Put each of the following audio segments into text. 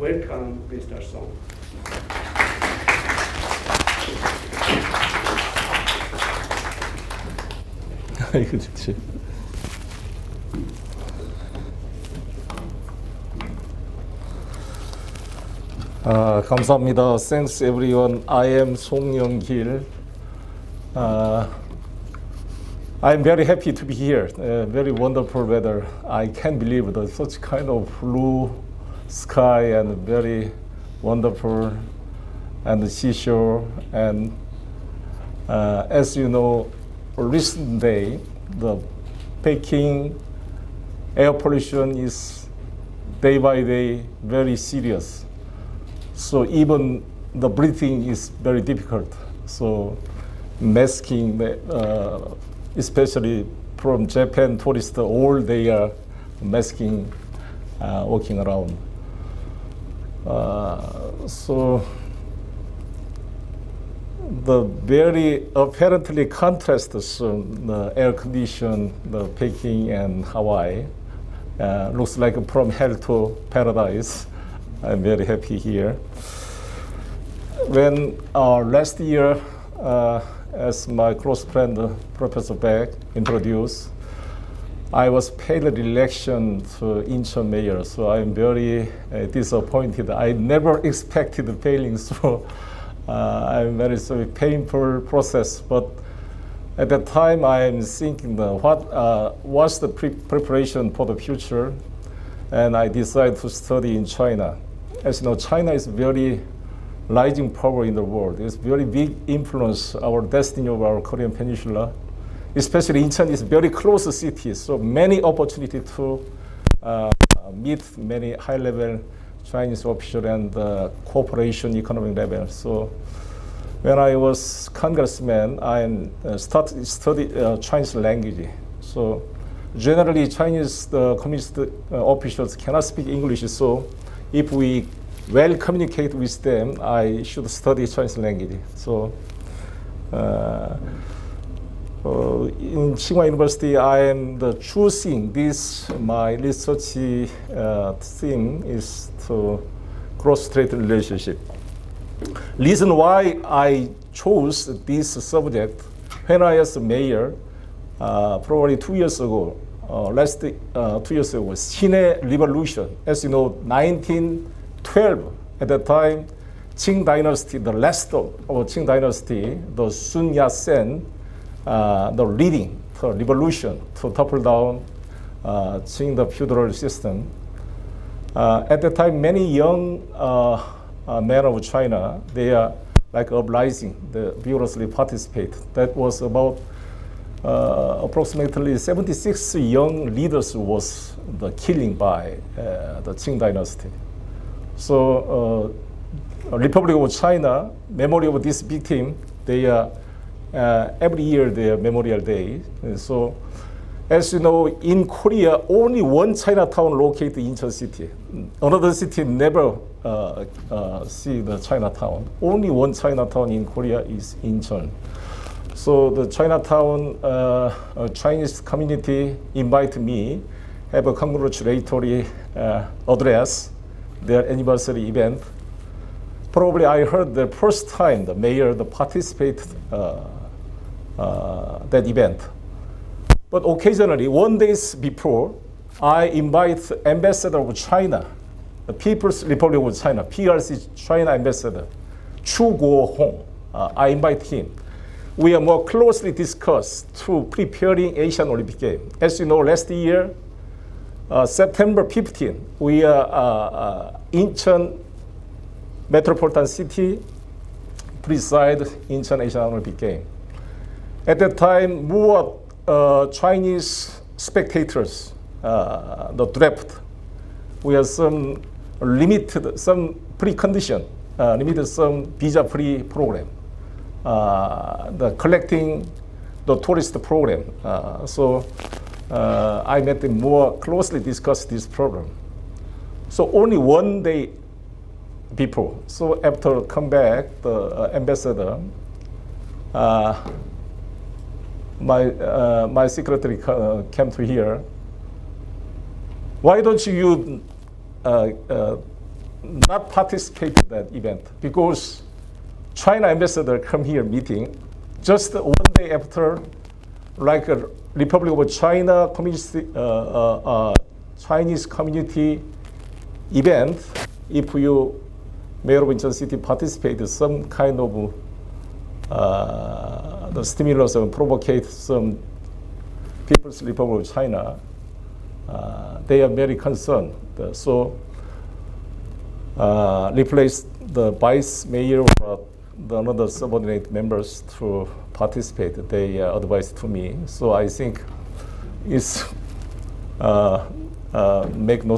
welcome Mr. Song. 이거 좋지. 감사합니다. Thanks everyone. I am Song Young-Gil. I'm very happy to be here. Very wonderful weather. I can't believe that such kind of blue sky and very wonderful and seashore. And as you know, recent day, the Peking air pollution is day by day very serious. So even the breathing is very difficult. So masking, especially from Japan tourists, all they are masking, walking around. So the very apparently contrasts the air condition, the Peking and Hawaii, looks like from hell to paradise. I'm very happy here. When last year, as my close friend Professor Beck introduced, I was paid re-election to Incheon mayor, so I'm very disappointed. I never expected failing, so I'm very sorry, painful process. But at that time, I'm thinking what's the preparation for the future, and I decided to study in China. As you know, China is very rising power in the world. It's very big influence our destiny of our Korean Peninsula. Especially Incheon is very close city, so many opportunity to meet many high-level Chinese official and cooperation economic level. So when I was congressman, I started study Chinese language. So generally, Chinese communist officials cannot speak English. So if we well communicate with them, I should study Chinese language. So in Tsinghua University, I am choosing this, my research theme is to cross-strait relationship. Reason why I chose this subject, when I was mayor, probably 2 years ago, 2 years ago, Sinai Revolution. As you know, 1912, at that time, Qing Dynasty, the last of Qing Dynasty, the Sun Yat-sen, the leading the revolution to topple down Qing the feudal system. At the time, many young men of China, they are like uprising, they vigorously participate. That was about approximately 76 young leaders was the killing by the Qing dynasty. So Republic of China, memory of this victim, they are every year their Memorial Day. And so as you know, in Korea, only one Chinatown located in Incheon city. Another city never see the Chinatown. Only one Chinatown in Korea is Incheon. So the Chinatown Chinese community invited me, have a congratulatory address, their anniversary event. Probably I heard the first time the mayor participated that event. But occasionally, 1 day before, I invite ambassador of China, the People's Republic of China, PRC China ambassador, Chu Guo-hong. I invite him. We are more closely discussed to preparing Asian Olympic Games. As you know, last year, September 15, we are Incheon Metropolitan City preside Incheon Asian Olympic Games. At that time, more Chinese spectators, the draft. We have some limited, some precondition, limited some visa-free program. The collecting the tourist program. So I met them more closely discuss this problem. So only 1 day before. So after come back, the ambassador, my secretary came to here. Why don't you not participate in that event because China ambassador come here meeting just one day after, like a Republic of China Chinese community event. If you, Mayor of Incheon City, participate some kind of the stimulus and provocate some People's Republic of China, they are very concerned. So replace the vice mayor or the another subordinate members to participate. They advised to me. So I think it's make no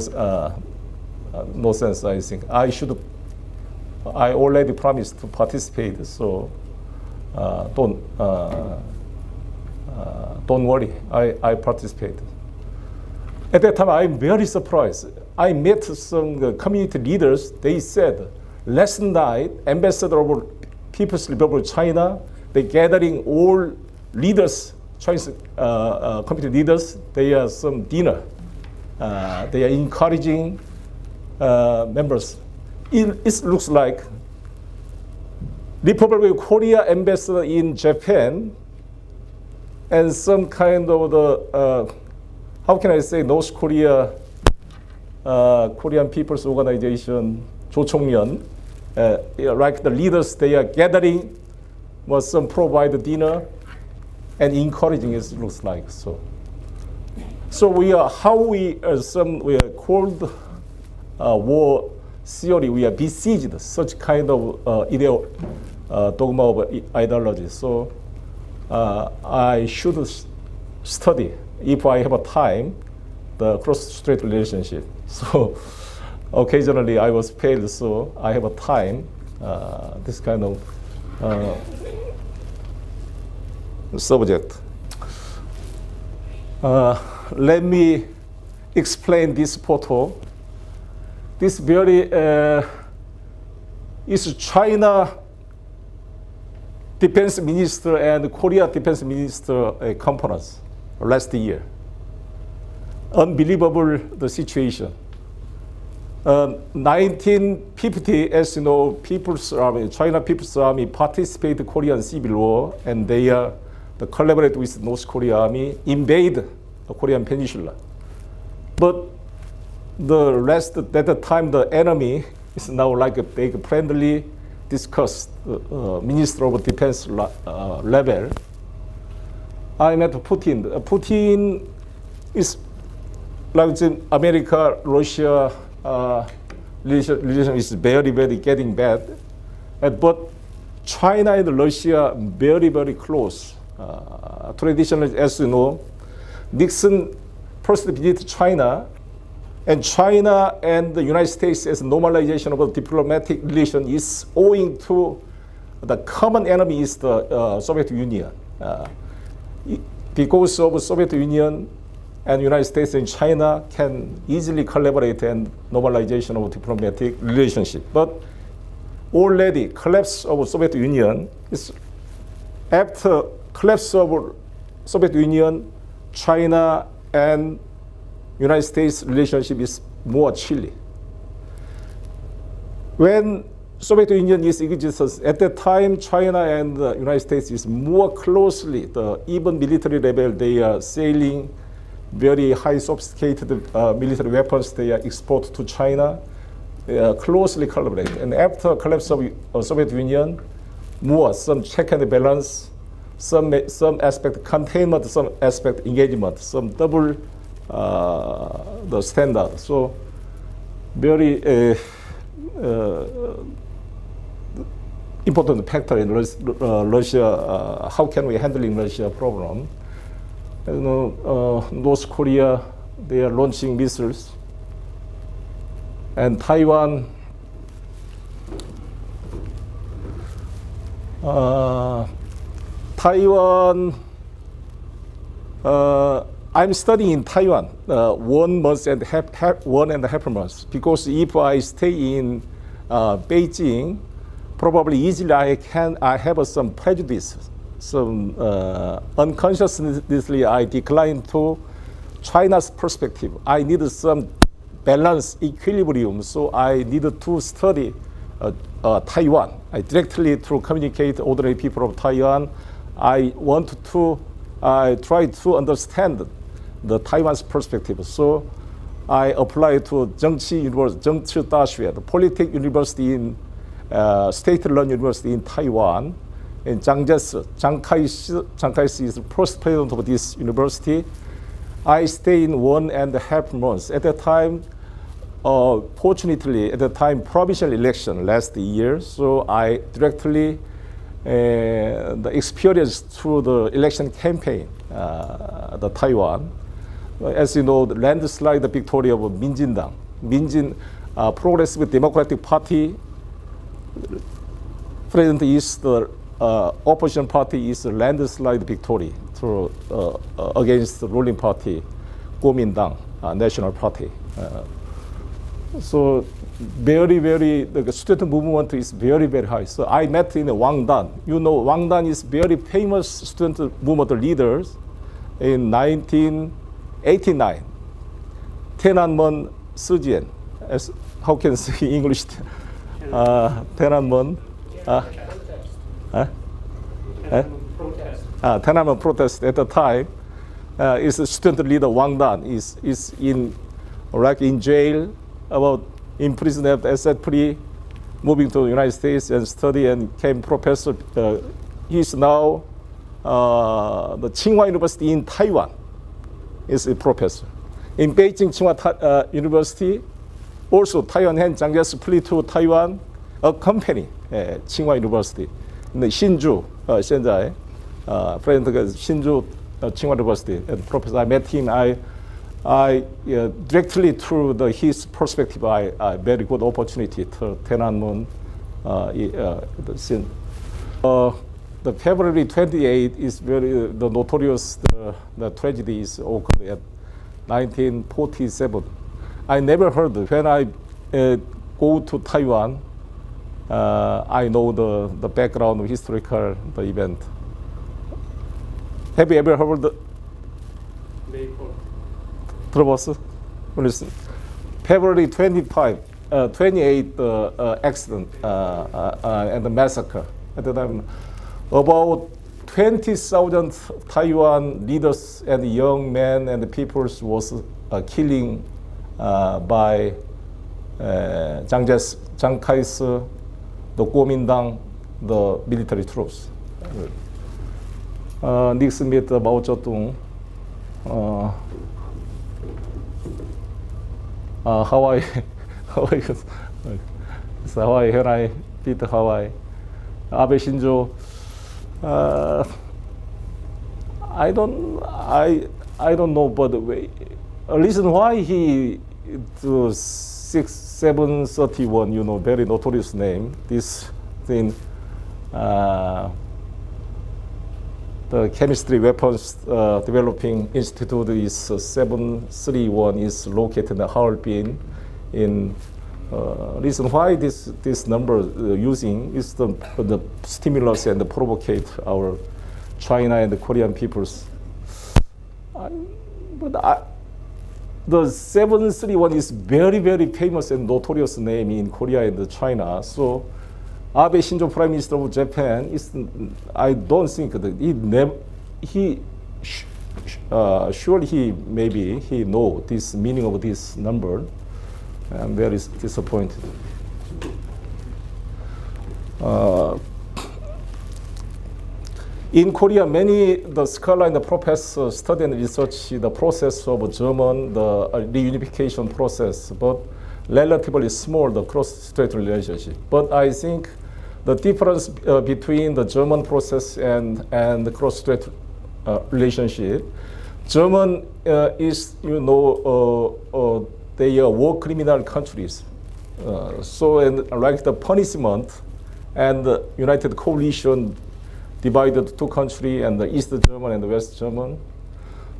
sense. I think I already promised to participate. So don't worry. I participated. At that time, I'm very surprised. I met some community leaders. They said last night, ambassador of People's Republic of China, they gathering all leaders, Chinese community leaders. They are some dinner. They are encouraging members. It looks like Republic of Korea ambassador in Japan and some kind of the how can I say, North Korea Korean People's Organization, 조총련, like the leaders, they are gathering, was some provide dinner and encouraging. It looks like so. So we are we are called war theory. We are besieged such kind of dogma of ideology. So I should study, if I have a time, the cross-strait relationship. So occasionally I was paid, so I have a time, this kind of subject. Let me explain this photo. This very is China defense minister and Korea defense minister conference last year. Unbelievable the situation. 1950, as you know, People's Army, China People's Army participated in Korean Civil War, and they collaborate with North Korea Army, invade the Korean Peninsula. But the rest, at that time, the enemy is now like a big friendly discuss, Minister of Defense level. I met Putin. Putin is like America, Russia relation is very, very getting bad. But China and Russia very, very close. Traditionally, as you know, Nixon first visited China, and China and the United States as normalization of the diplomatic relation is owing to the common enemy is the Soviet Union. Because of Soviet Union and United States and China can easily collaborate and normalization of diplomatic relationship. But already collapse of Soviet Union is after collapse of Soviet Union, China and United States relationship is more chilly. When Soviet Union is existence, at that time, China and the United States is more closely, even military level, they are selling very high sophisticated military weapons they are export to China. They are closely collaborate. And after collapse of Soviet Union, more, some check and balance, some aspect containment, some aspect engagement, some double the standard. So very important factor in Russia. How can we handling Russia problem? You know, North Korea, they are launching missiles, and Taiwan. I'm studying in Taiwan 1 month and one and a half months, because if I stay in Beijing, probably easily I have some prejudice, some unconsciously I decline to China's perspective. I need some balance, equilibrium. So I needed to study Taiwan. I directly to communicate ordinary people of Taiwan. I try to understand the Taiwan's perspective. So I applied to Zhengqi Daxue, the Polytechnic University in state-run university in Taiwan. And Chiang Kai-shek is the first president of this university. I stayed in 1.5 months. At that time, fortunately, at the time, provincial election last year, so I directly the experience through the election campaign, the Taiwan. As you know, the landslide victory of Minjin Progressive Democratic Party. President is the opposition party is a landslide victory through against the ruling party, Kuomintang National Party. So the student movement is very, very high. So I met in Wangdan. You know, Wangdan is very famous student movement leaders in 1989. Tiananmen Sijian, as how can I say English? Tiananmen. Tiananmen protest at the time is a student leader Wang Dan is in jail, about imprisoned at asset-free, moving to the United States and study and became professor. He's now the Tsinghua University in Taiwan is a professor. In Beijing Tsinghua University, also Taiwan and Zhang split to Taiwan, a company, Tsinghua University. In the Hsinchu, 现在 president Hsinchu Tsinghua University, and professor, I met him. I directly through his perspective, I very good opportunity to Tiananmen. The February 28 is very the notorious the tragedy is occurred at 1947. I never heard when I go to Taiwan. I know the background, historical, the event. Have you ever heard the 들어봤어? Listen. February 28 accident and the massacre. At the time, about 20,000 Taiwan leaders and young men and peoples was killing by Chiang Kai-shek, the Kuomintang, the military troops. Nixon met Mao Zedong. Hawaii, Hawaii, when I beat Hawaii. Abe Shinzo, I don't know, but the reason why he to 6731, you know, very notorious name. This thing, the chemistry weapons developing institute is 731 is located in Harbin. In reason why this number using is the stimulus and provocate our China and the Korean peoples. The 731 is very, very famous and notorious name in Korea and China. So Abe Shinzo Prime Minister of Japan is, I don't think that surely he know this meaning of this number. I'm very disappointed. In Korea, many the scholar and the professors study and research the process of German, the reunification process, but relatively small, the cross-strait relationship. But I think the difference between the German process and the cross-strait relationship, German is, you know, they are war criminal countries. So, and like the punishment and the United Coalition divided two countries, and the East German and the West German.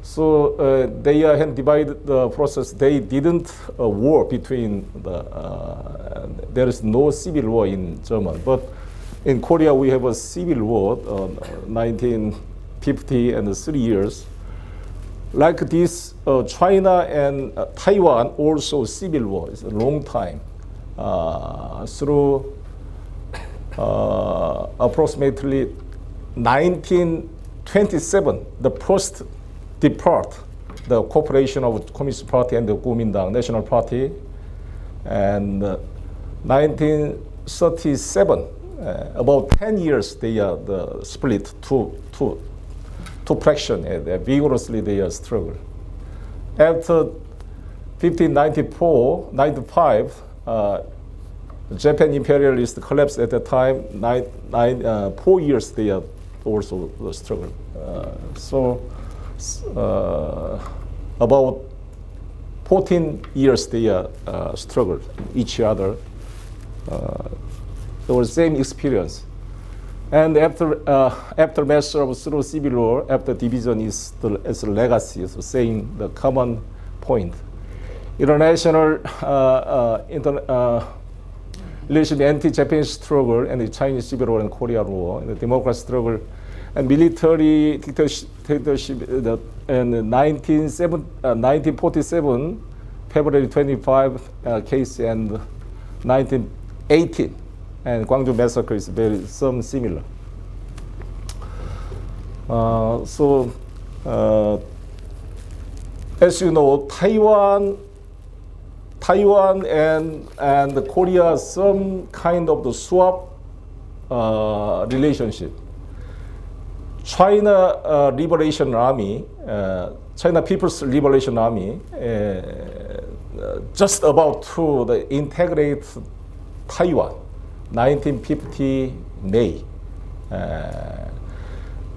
So they had divided the process. They didn't war between there is no civil war in German. But in Korea, we have a civil war, 1950 and 3 years. like this, China and Taiwan also civil war. It's a long time. Through approximately 1927, the first depart the cooperation of Communist Party and the Kuomintang National Party, and 1937, about 10 years they the split two fraction, and vigorously they struggle. After 1594-95, Japan imperialist collapsed at the time. 4 years they also struggle. About 14 years they struggled each other. There was same experience. And aftermath of through civil war, after division is as a legacy, so saying the common point. International relation, anti-Japanese struggle, and the Chinese Civil War and Korean War, and the democracy struggle, and military dictatorship. In 1947, February 25 case, and 1918, and Gwangju massacre is very similar. As you know, Taiwan and Korea, some kind of the swap relationship. China Liberation Army, China People's Liberation Army, just about to integrate Taiwan, 1950 May.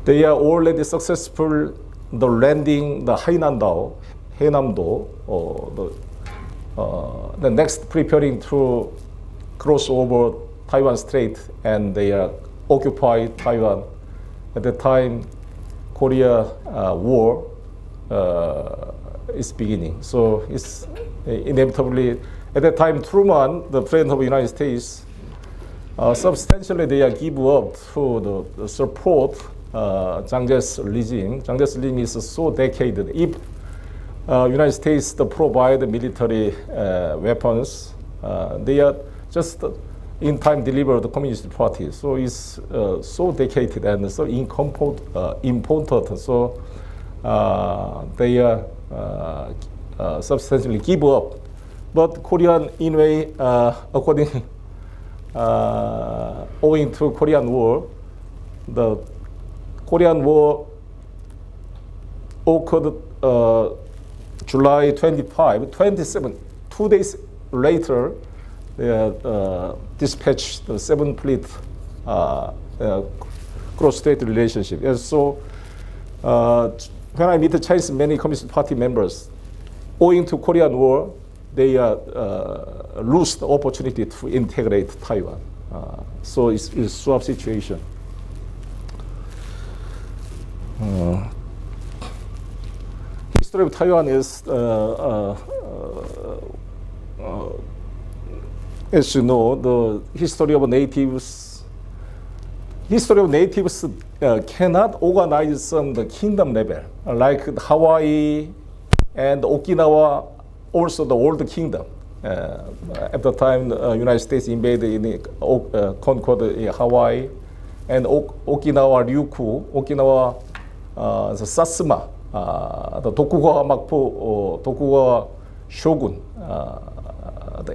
They are already successful the landing the Hainamdo, or the next preparing to cross over Taiwan Strait, and they occupy Taiwan. At the time, Korea war is beginning. So it's inevitably, at that time, Truman, the President of the United States, substantially they give up to the support Chiang Kai-shek's regime. Chiang Kai-shek's regime is so decadent. If United States provide military weapons, they are just in time deliver the Communist Party. So it's so decadent and so important. So they substantially give up. But Korean, in a way, according owing to Korean War, the Korean War occurred July 25, 27. 2 days later, they dispatched the 7th Fleet cross-strait relationship. And so when I meet the Chinese many Communist Party members, owing to Korean War, they lose the opportunity to integrate Taiwan. So it's a swap situation. History of Taiwan is, as you know, the history of natives. History of natives cannot organize on the kingdom level, like Hawaii and Okinawa, also the old kingdom. At the time, the United States invaded, conquered Hawaii, and Okinawa Ryukyu, Okinawa the Satsuma, the Tokugawa Makpo, Tokugawa shogun, the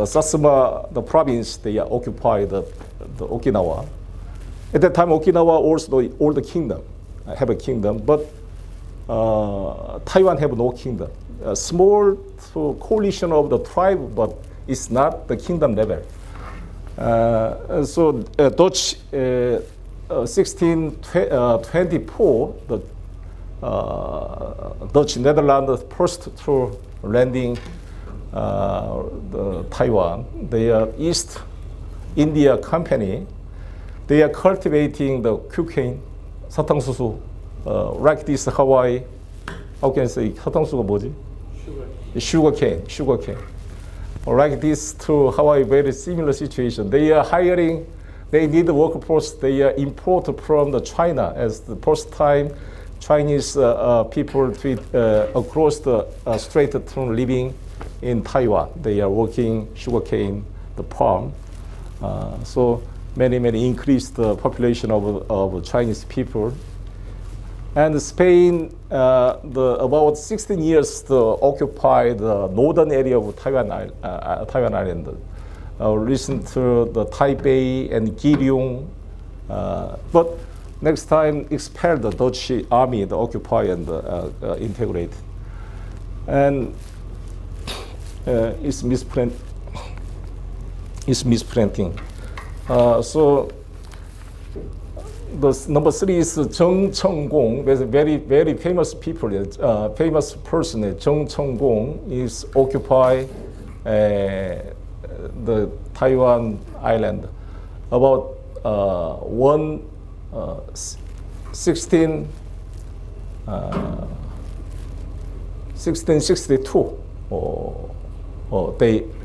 Satsuma, the province, they occupied the Okinawa. At that time, Okinawa also the old kingdom, have a kingdom, but Taiwan have no kingdom. A small coalition of the tribe, but it's not the kingdom level. So Dutch 1624, the Dutch Netherlands first to landing the Taiwan. They are East India Company. They are cultivating the cocaine, 사탕수수, like this Hawaii. How can I say 사탕수수가 뭐지? Sugar cane. Like this to Hawaii, very similar situation. They are hiring. They need the workforce. They are import from the China as the first time Chinese people across the Strait from living in Taiwan. They are working sugarcane, the palm. So many increased the population of Chinese people. And Spain, about 16 years occupied the northern area of Taiwan Island. Listen to the Taipei and Giriong. But next time expelled the Dutch army, the occupy and integrate. And it's misprinting. So the number 3 is Zheng Chenggong. There's a very famous people, famous person. Zheng Chenggong is occupy the Taiwan island about 1662.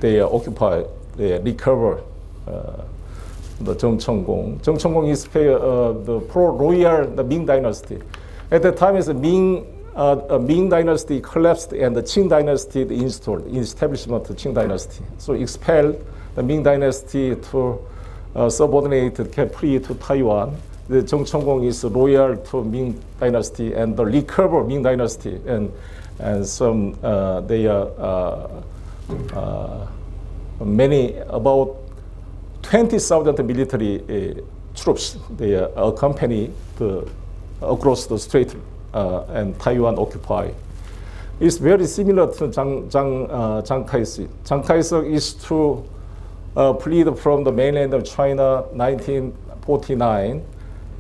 They occupy, they recover the Zheng Chenggong. Zheng Chenggong is the pro-royal, the Ming dynasty. At the time, the Ming dynasty collapsed and the Qing dynasty installed, establishment of the Qing dynasty. So expelled the Ming dynasty to subordinate free to Taiwan. The Zheng Chenggong is loyal to Ming dynasty and the recover Ming dynasty, and some they are many about 20,000 military troops. They accompany across the strait and Taiwan occupy. It's very similar to Chiang Kai-shek. Chiang Kai-shek is to flee from the mainland of China 1949.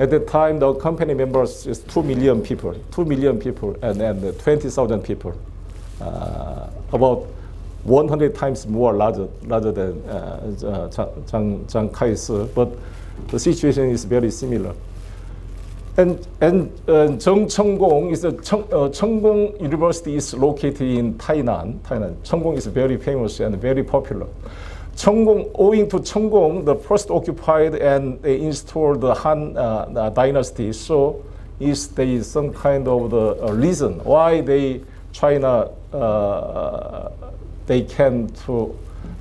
At the time, the company members is 2 million people, and then 20,000 people, about 100 times more larger than Chiang Kai-shek, but the situation is very similar. And Zheng Chenggong is Chenggong University is located in Tainan. Chenggong is very famous and very popular. Chenggong, owing to Chenggong, the first occupied and they installed the Han dynasty. So there is some kind of the reason why China they came to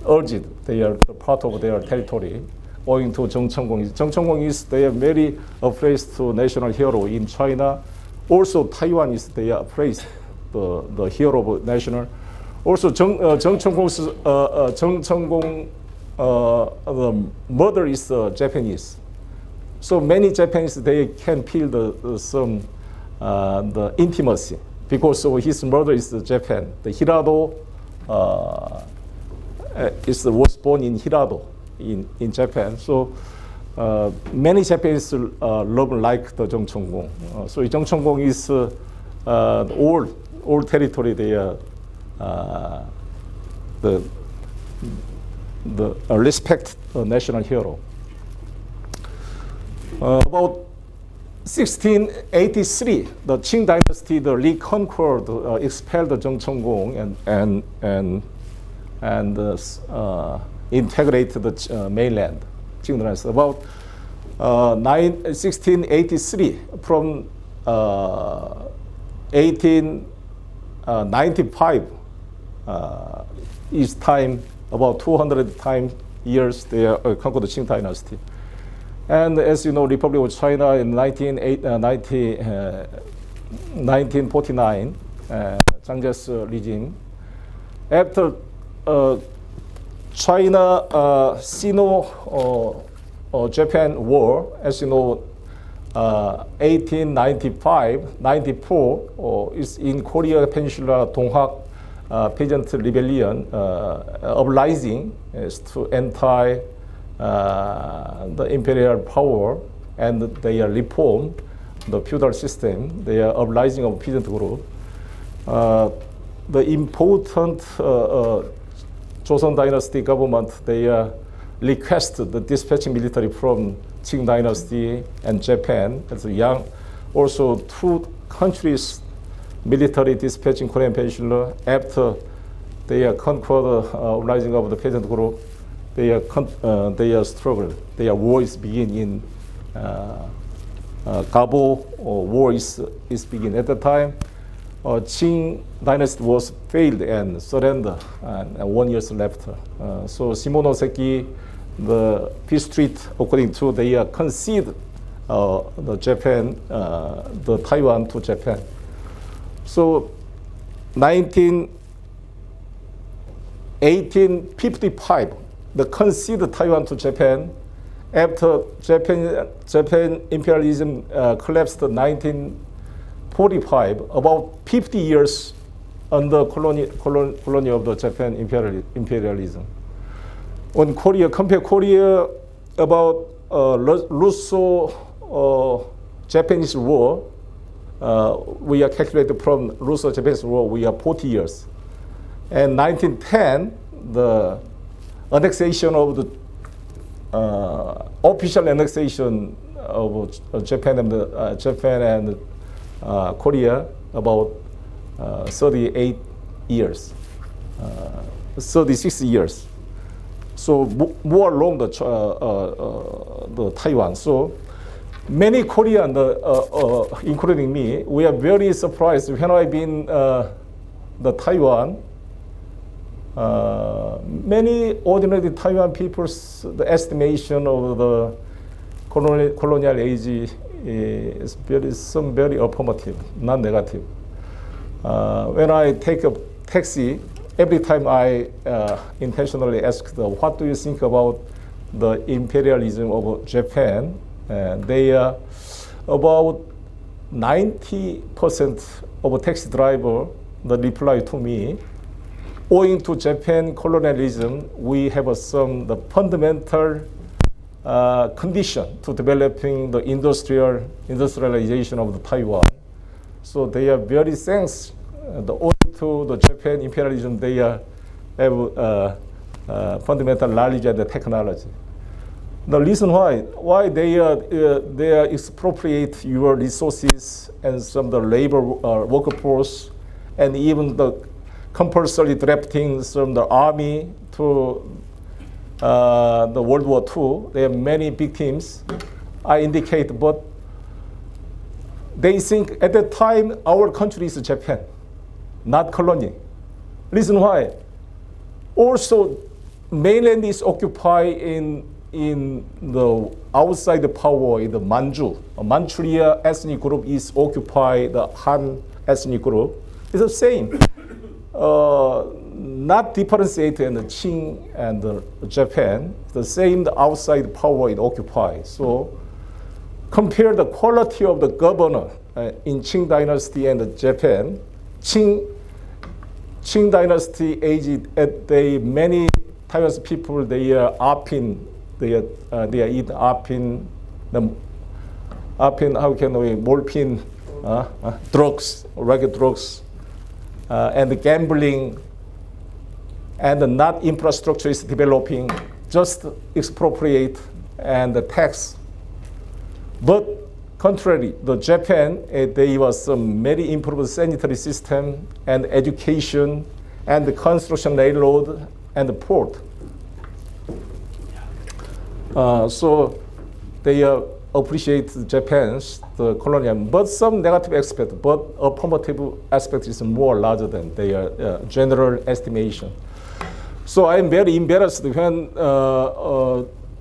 urge it. They are part of their territory, owing to Zheng Chenggong. Zheng Chenggong is they are very appraised to national hero in China. Also, Taiwan is they are appraised the hero of national. Also, Zheng Chenggong, the mother is Japanese. So many Japanese they can feel the intimacy because of his mother is Japan. The Hirado was born in Hirado in Japan. So many Japanese love like the Zheng Chenggong. So Zheng Chenggong is old territory there. The respect national hero. About 1683, the Qing dynasty reconquered, expelled the Zheng Chenggong and integrated the mainland. Qing dynasty. About 1683, from 1895. Each time, about 200 years, they conquered the Qing dynasty. And as you know, Republic of China in 1949, Chiang Kai-shek's regime. After China Sino-Japan War, as you know, 1895-94 is in Korea Peninsula Donghak peasant rebellion uprising is to anti the imperial power, and they are reform the feudal system. They are uprising of peasant group. The important Joseon dynasty government they requested the dispatching military from Qing dynasty and Japan as a young. Also, 2 countries military dispatching Korean Peninsula after they are conquered rising of the peasant group. They are struggle. Their war is begin in Gabo war is begin. At the time, Qing dynasty was failed and surrendered, and 1 year left. So Shimonoseki, the peace treaty, according to they concede the Japan, the Taiwan to Japan. So 1855, the concede Taiwan to Japan. After Japan imperialism collapsed in 1945, about 50 years under colony of the Japan imperialism. When Korea, compare Korea about Russo-Japanese war, we are calculated from Russo-Japanese war, we are 40 years. And 1910, the annexation of the official annexation of Japan and Korea, about 38 years, 36 years. So more along the Taiwan. So many Korean, including me, we are very surprised when I've been the Taiwan. Many ordinary Taiwan people's the estimation of the colonial age is very affirmative, not negative. When I take a taxi, every time I intentionally ask them, what do you think about the imperialism of Japan? They are about 90% of a taxi driver, the reply to me, owing to Japan colonialism, we have some the fundamental condition to developing the industrialization of the Taiwan. So they are very thanks owing to the Japan imperialism. They have fundamental knowledge and the technology. The reason why they expropriate your resources and some of the labor workforce, and even the compulsory drafting from the army to the World War II. There are many victims. I indicate, but they think at that time our country is Japan, not colony. Reason why? Also, mainland is occupied in the outside power in the Manchu. Manchuria ethnic group is occupied the Han ethnic group. It's the same. Not differentiated in the Qing and the Japan, the same outside power it occupies. So compare the quality of the governor in Qing dynasty and the Japan. Qing dynasty aged at the many Taiwanese people they are apin, they are eat apin, how can we morphine, drugs, regular drugs. And the gambling and not infrastructure is developing, just expropriate and the tax. But contrary, the Japan, there was some very improved sanitary system and education and the construction railroad and the port. So they appreciate Japan's the colonial, but some negative aspect, but affirmative aspect is more larger than their general estimation. So I'm very embarrassed when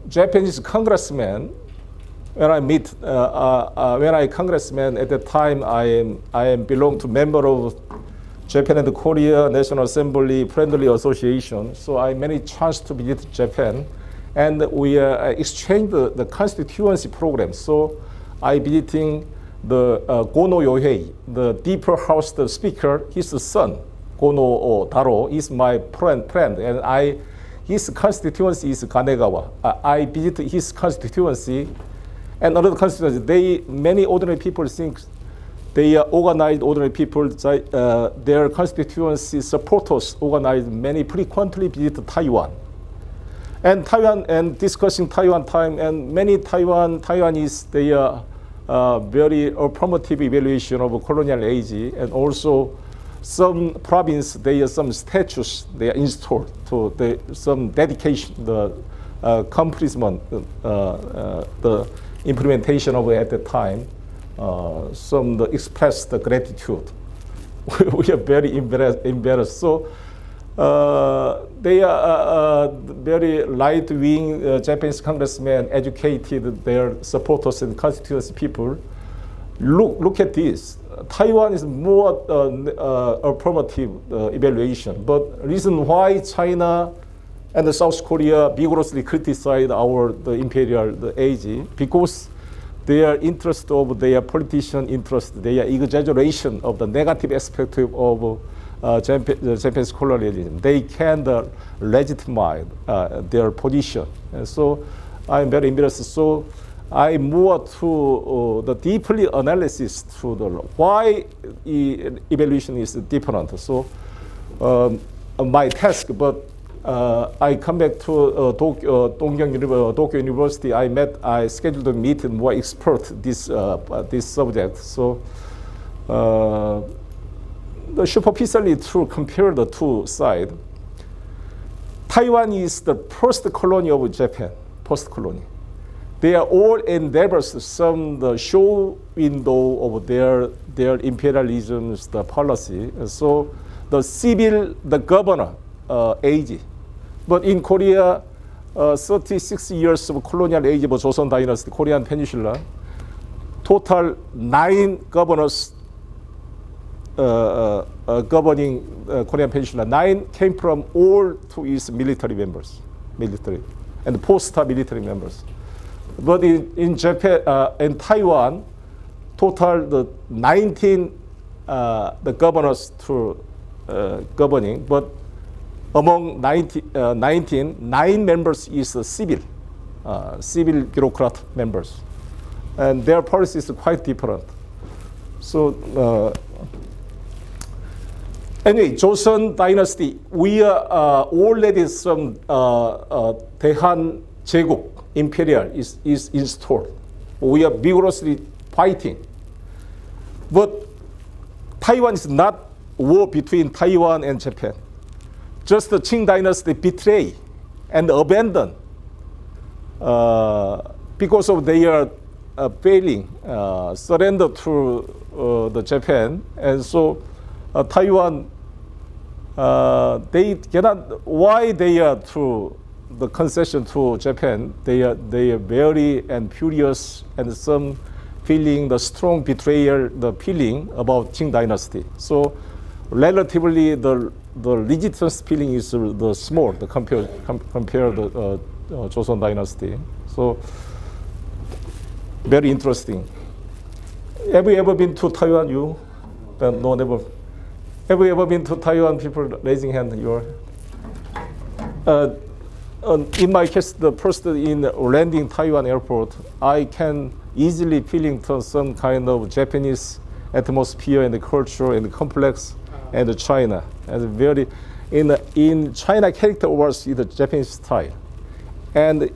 Japanese congressman, when I meet, when I congressman at the time, I am belong to member of Japan and Korea National Assembly Friendly Association. So I many chance to visit Japan. And we exchanged the constituency program. So I visiting the Gono Yohei, the deeper house the speaker, his son, Gono Taro, is my friend, and his constituency is Kanegawa. I visited his constituency, and another constituency. Many ordinary people think they are organized ordinary people. Their constituency supporters organized many frequently visit Taiwan. And Taiwan, and discussing Taiwan time, and many Taiwanese, they are very affirmative evaluation of colonial age, and also some province, they are some statues they are installed to some dedication, the accomplishment, the implementation of it at the time, some expressed the gratitude. We are very embarrassed. So they are very right-wing Japanese congressmen educated their supporters and constituency people. Look at this. Taiwan is more affirmative evaluation. But reason why China and South Korea vigorously criticize the imperial age, because their interest of their politician interest, their exaggeration of the negative aspect of Japanese colonialism. They can legitimize their position. And so I'm very embarrassed. So I more to the deeply analysis to the why evaluation is different. So my task, but I come back to Tokyo University. I scheduled a meeting more expert this subject. So superficially to compare the two sides, Taiwan is the first colony of Japan, post-colony. They are all endeavors, some the show window of their imperialism's the policy. So the governor age. But in Korea, 36 years of colonial age of Joseon Dynasty, Korean Peninsula, total 9 governors governing Korean Peninsula. 9 came from all to its military members, and post-military members. But in Japan, in Taiwan, total the 19 the governors to governing, but among 19, 9 members is civil bureaucrat members, and their policy is quite different. So anyway, Joseon Dynasty, we are already some 대한 제국 imperial is installed. We are vigorously fighting, but Taiwan is not war between Taiwan and Japan. Just the Qing Dynasty betray and abandon because of their failing, surrender to the Japan, and so Taiwan they cannot. Why they are to the concession to Japan? They are very and furious, and some feeling the strong betrayal, the feeling about Qing Dynasty. So relatively the legitimacy feeling is the small, the compare the Joseon Dynasty. So very interesting. Have you ever been to Taiwan? You? No, never. Have you ever been to Taiwan? People raising hand. You are. In my case, the first in landing Taiwan airport, I can easily feeling some kind of Japanese atmosphere and the culture and the complex and China. And very in China character was the Japanese style, and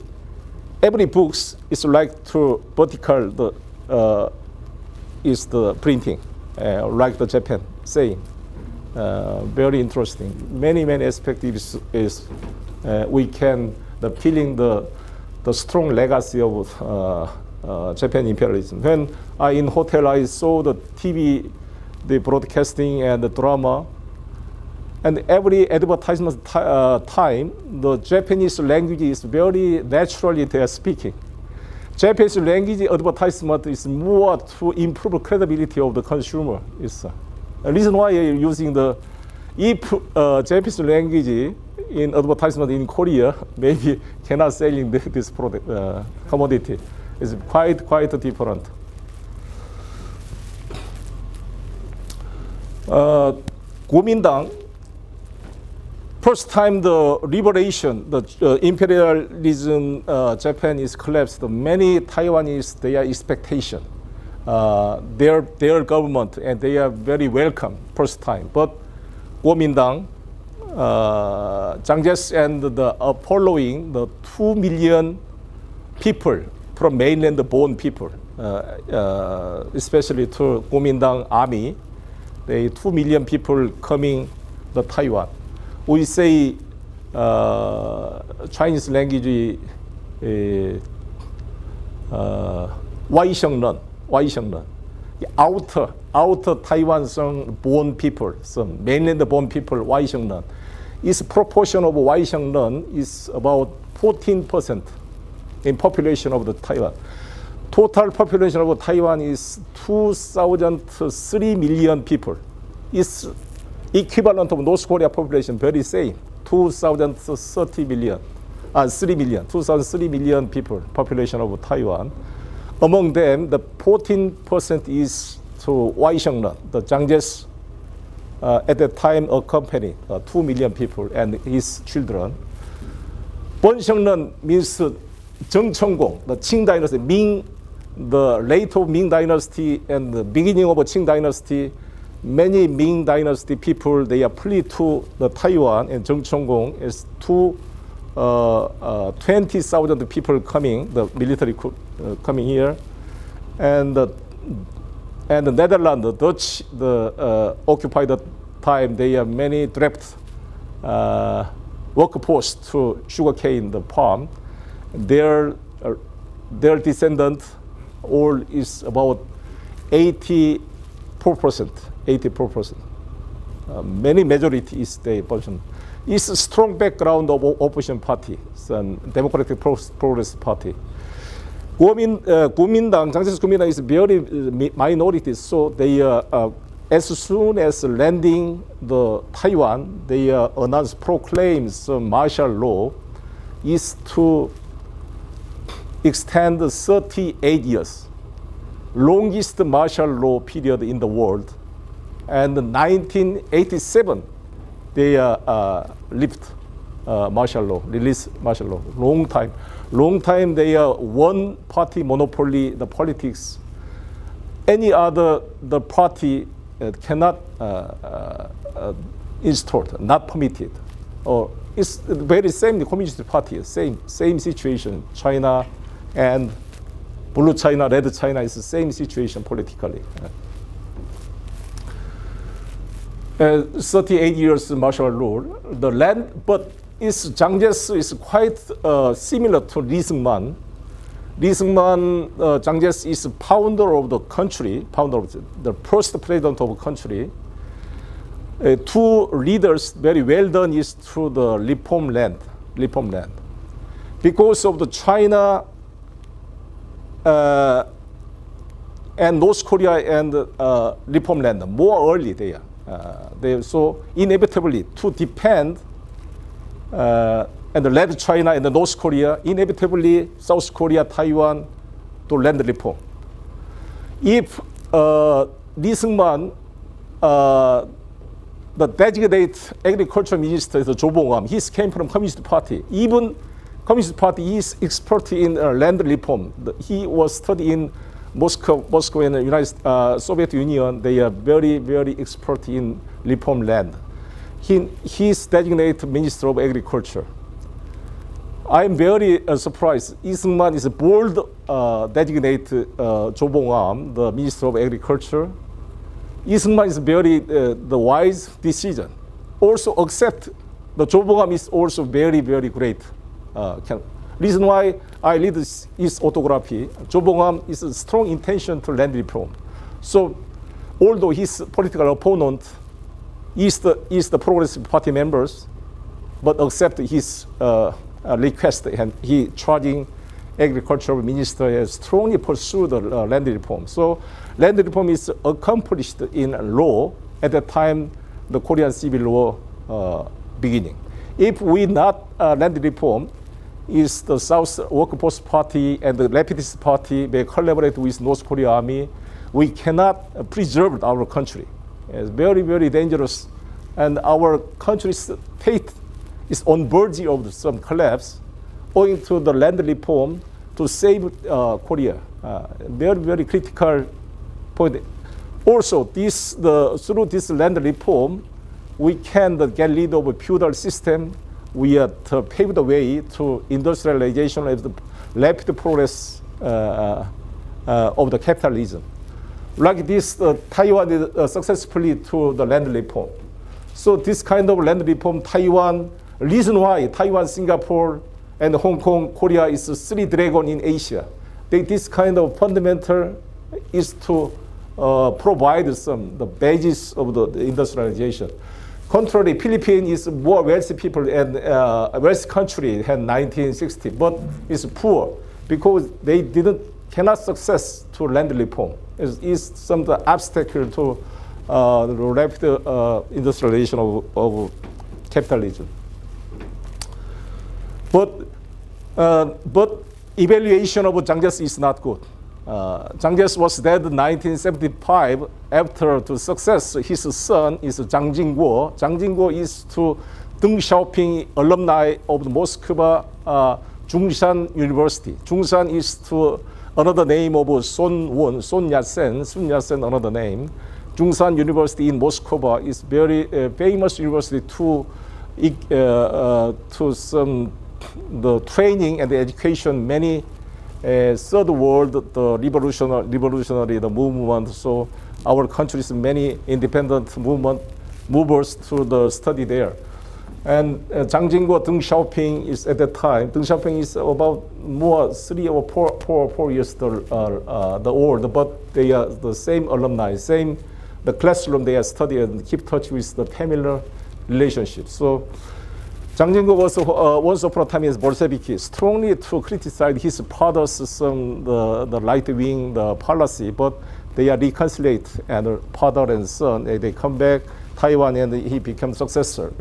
every books is like to vertical is the printing like the Japan saying. Very interesting. Many aspects is we can feeling the strong legacy of Japan imperialism. When I in hotel, I saw the TV, the broadcasting and the drama, and every advertisement time, the Japanese language is very naturally they are speaking. Japanese language advertisement is more to improve credibility of the consumer. Is the reason why you're using if Japanese language in advertisement in Korea, maybe cannot selling this product commodity. It's quite different. Kuomintang, first time the liberation, the imperialism, Japan is collapsed. Many Taiwanese, their expectation, their government, and they are very welcome first time. But Kuomintang, Zhang and the following the 2 million people from mainland born people, especially to Kuomintang army, the 2 million people coming to Taiwan. We say Chinese language Waishengren, outer Taiwan born people, some mainland born people, Waishengren. Its proportion of Waishengren is about 14% in population of the Taiwan. Total population of Taiwan is 2,003 million people. It's equivalent of North Korea population, very same, 2,003 million people, population of Taiwan. Among them, the 14% is to Waishengren, the Zhangjia's at that time accompanied 2 million people and his children. Bonshengren means Zheng Chenggong, the Qing dynasty, Ming, the late of Ming dynasty and the beginning of Qing dynasty. Many Ming dynasty people, they are flee to the Taiwan, and Zheng Chenggong is 20,000 people coming, the military coming here. And the Netherlands, the Dutch, occupied the time, they have many direct workforce to sugarcane the palm. Their descendant all is about 84%. Many majority is the opposition. It's a strong background of opposition party, Democratic Progress Party. Kuomintang, Zhangjia's Kuomintang is very minority, so they as soon as landing the Taiwan, they proclaims martial law is to extend 38 years, longest martial law period in the world. And in 1987, they lift martial law, release martial law. Long time they are one party monopoly, the politics. Any other the party cannot install, not permitted. Or it's very same the Communist Party, same situation. China and Blue China, Red China is the same situation politically. 38 years martial rule. The land, but Zhangjia's is quite similar to Li Sengman. Li Sengman, Zhangjia's is founder of the country, founder of the first president of the country. Two leaders very well done is through the reform land. Because of the China and North Korea and reform land, more early there. They so inevitably to depend and led China and North Korea, inevitably South Korea, Taiwan to land reform. If Li Sengman, the designated agriculture minister is Zhou Bongam, he came from Communist Party. Even Communist Party is expert in land reform. He was studying in Moscow and the Soviet Union. They are very, very expert in reform land. He's designated Minister of Agriculture. I'm very surprised. Li Sengman is a bold designated Zhou Bongam, the Minister of Agriculture. Li Sengman is very the wise decision. Also accept the Zhou Bongam is also very, very great. Reason why I read his autography, Zhou Bongam is a strong intention to land reform. So although his political opponent is the Progressive Party members, but accept his request, and he charging agricultural minister has strongly pursued the land reform. So land reform is accomplished in law at the time the Korean Civil War beginning. If we not land reform, is the South Workforce Party and the Leftist Party may collaborate with North Korea Army, we cannot preserve our country. It's very, very dangerous, and our country's state is on verge of some collapse, owing to the land reform to save Korea. Very, very critical point. Also, through this land reform, we can get rid of a feudal system. We are to pave the way to industrialization of the rapid progress of the capitalism. Like this, Taiwan is successfully to the land reform. So this kind of land reform, Taiwan, reason why Taiwan, Singapore, and Hong Kong, Korea is a three dragon in Asia. this kind of fundamental is to provide the basis of the industrialization. Contrary, Philippines is more wealthy people and wealthy country in 1960, but it's poor because they cannot success to land reform. It's some obstacle to the rapid industrialization of capitalism. But evaluation of Zhang Jie is not good. Zhang Jie was dead in 1975. After the success, his son is Zhang Jingguo. Zhang Jingguo is to Deng Xiaoping alumni of the Moscow Zhongshan University. Zhongshan is to another name of Sun Yat-sen, another name. Zhongshan University in Moscow is very famous university to the training and the education many third world the revolutionary the movement. So our country's many independent movers to the study there. And Zhang Jingguo, Deng Xiaoping is at that time. Deng Xiaoping is about more 3 or 4 years the old, but they are the same alumni, same the classroom they are studying and keep touch with the familiar relationship. So Zhang Jingguo was once upon a time is Bolshevik, strongly to criticize his father's the right wing the policy, but they are reconciled and father and son they come back Taiwan and he became successor.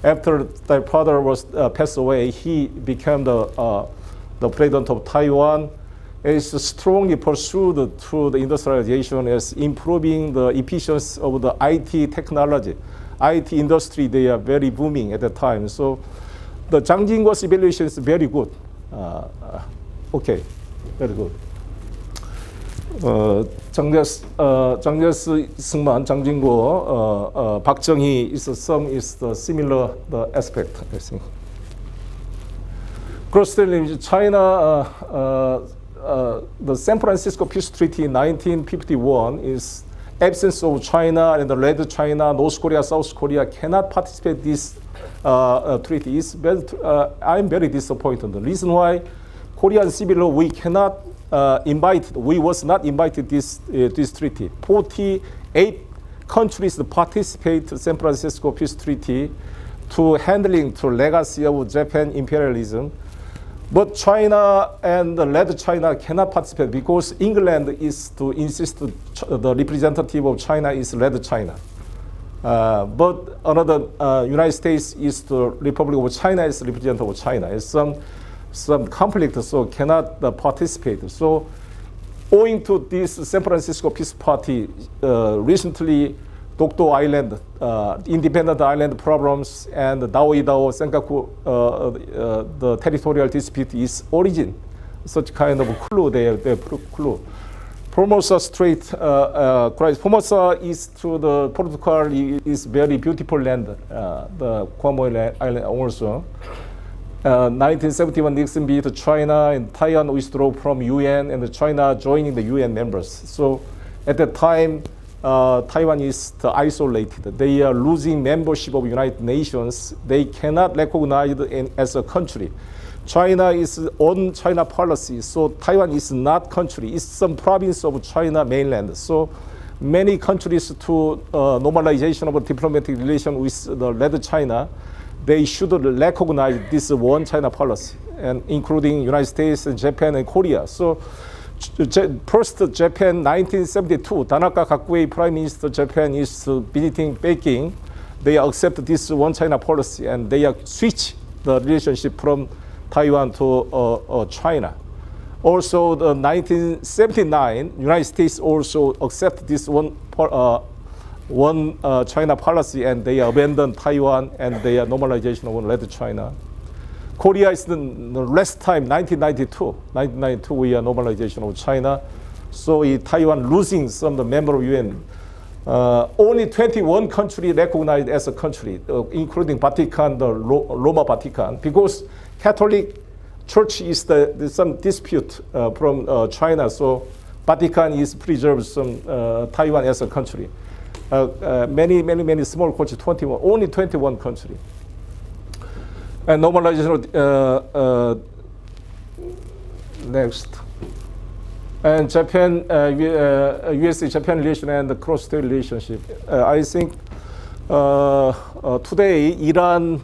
After their father was passed away, he became the president of Taiwan. Is strongly pursued through the industrialization as improving the efficiency of the IT technology. IT industry, they are very booming at the time. So the Zhang Jingguo's evaluation is very good. Okay, very good. Zhang Jie, Sengman, Zhang Jingguo, Park Chung-hee is the similar the aspect, I think. Cross-study China, the San Francisco Peace Treaty in 1951 is absence of China and the Red China, North Korea, South Korea cannot participate in this treaty. I'm very disappointed. The reason why Korean civil law we cannot we was not invited this treaty. 48 countries participate in San Francisco Peace Treaty to handling the legacy of Japan imperialism. But China and the Red China cannot participate because England is to insist the representative of China is Red China. But another United States is the Republic of China is representative of China. It's some conflict, so cannot participate. So owing to this San Francisco Peace Party, recently Dokdo Island, independent island problems, and Dao Senkaku, the territorial dispute is origin. Such kind of clue they clue. Formosa Strait, Formosa is to the Portugal is very beautiful land, the Guamo Island also. 1971 Nixon beat China and Taiwan withdrew from UN and China joining the UN members. So at that time, Taiwan is isolated. They are losing membership of United Nations. They cannot recognize it as a country. China is on China policy, so Taiwan is not country. It's some province of China mainland. So many countries to normalization of diplomatic relation with the Red China, they should recognize this one China policy, and including United States and Japan and Korea. So first, Japan, 1972, Tanaka Gakue Prime Minister Japan is visiting Peking. They accept this one China policy and they switch the relationship from Taiwan to China. Also, the 1979, United States also accept this one China policy and they abandon Taiwan and their normalization of Red China. Korea is the last time, 1992. 1992, we are normalization of China. So Taiwan losing some of the member of UN. Only 21 countries recognized as a country, including Vatican, the Roma Vatican, because Catholic Church is some dispute from China. So Vatican is preserved some Taiwan as a country. Many small countries, 21, only 21 countries. And normalization of, next. And Japan, USA-Japan relation and the cross-strait relationship. I think today Iran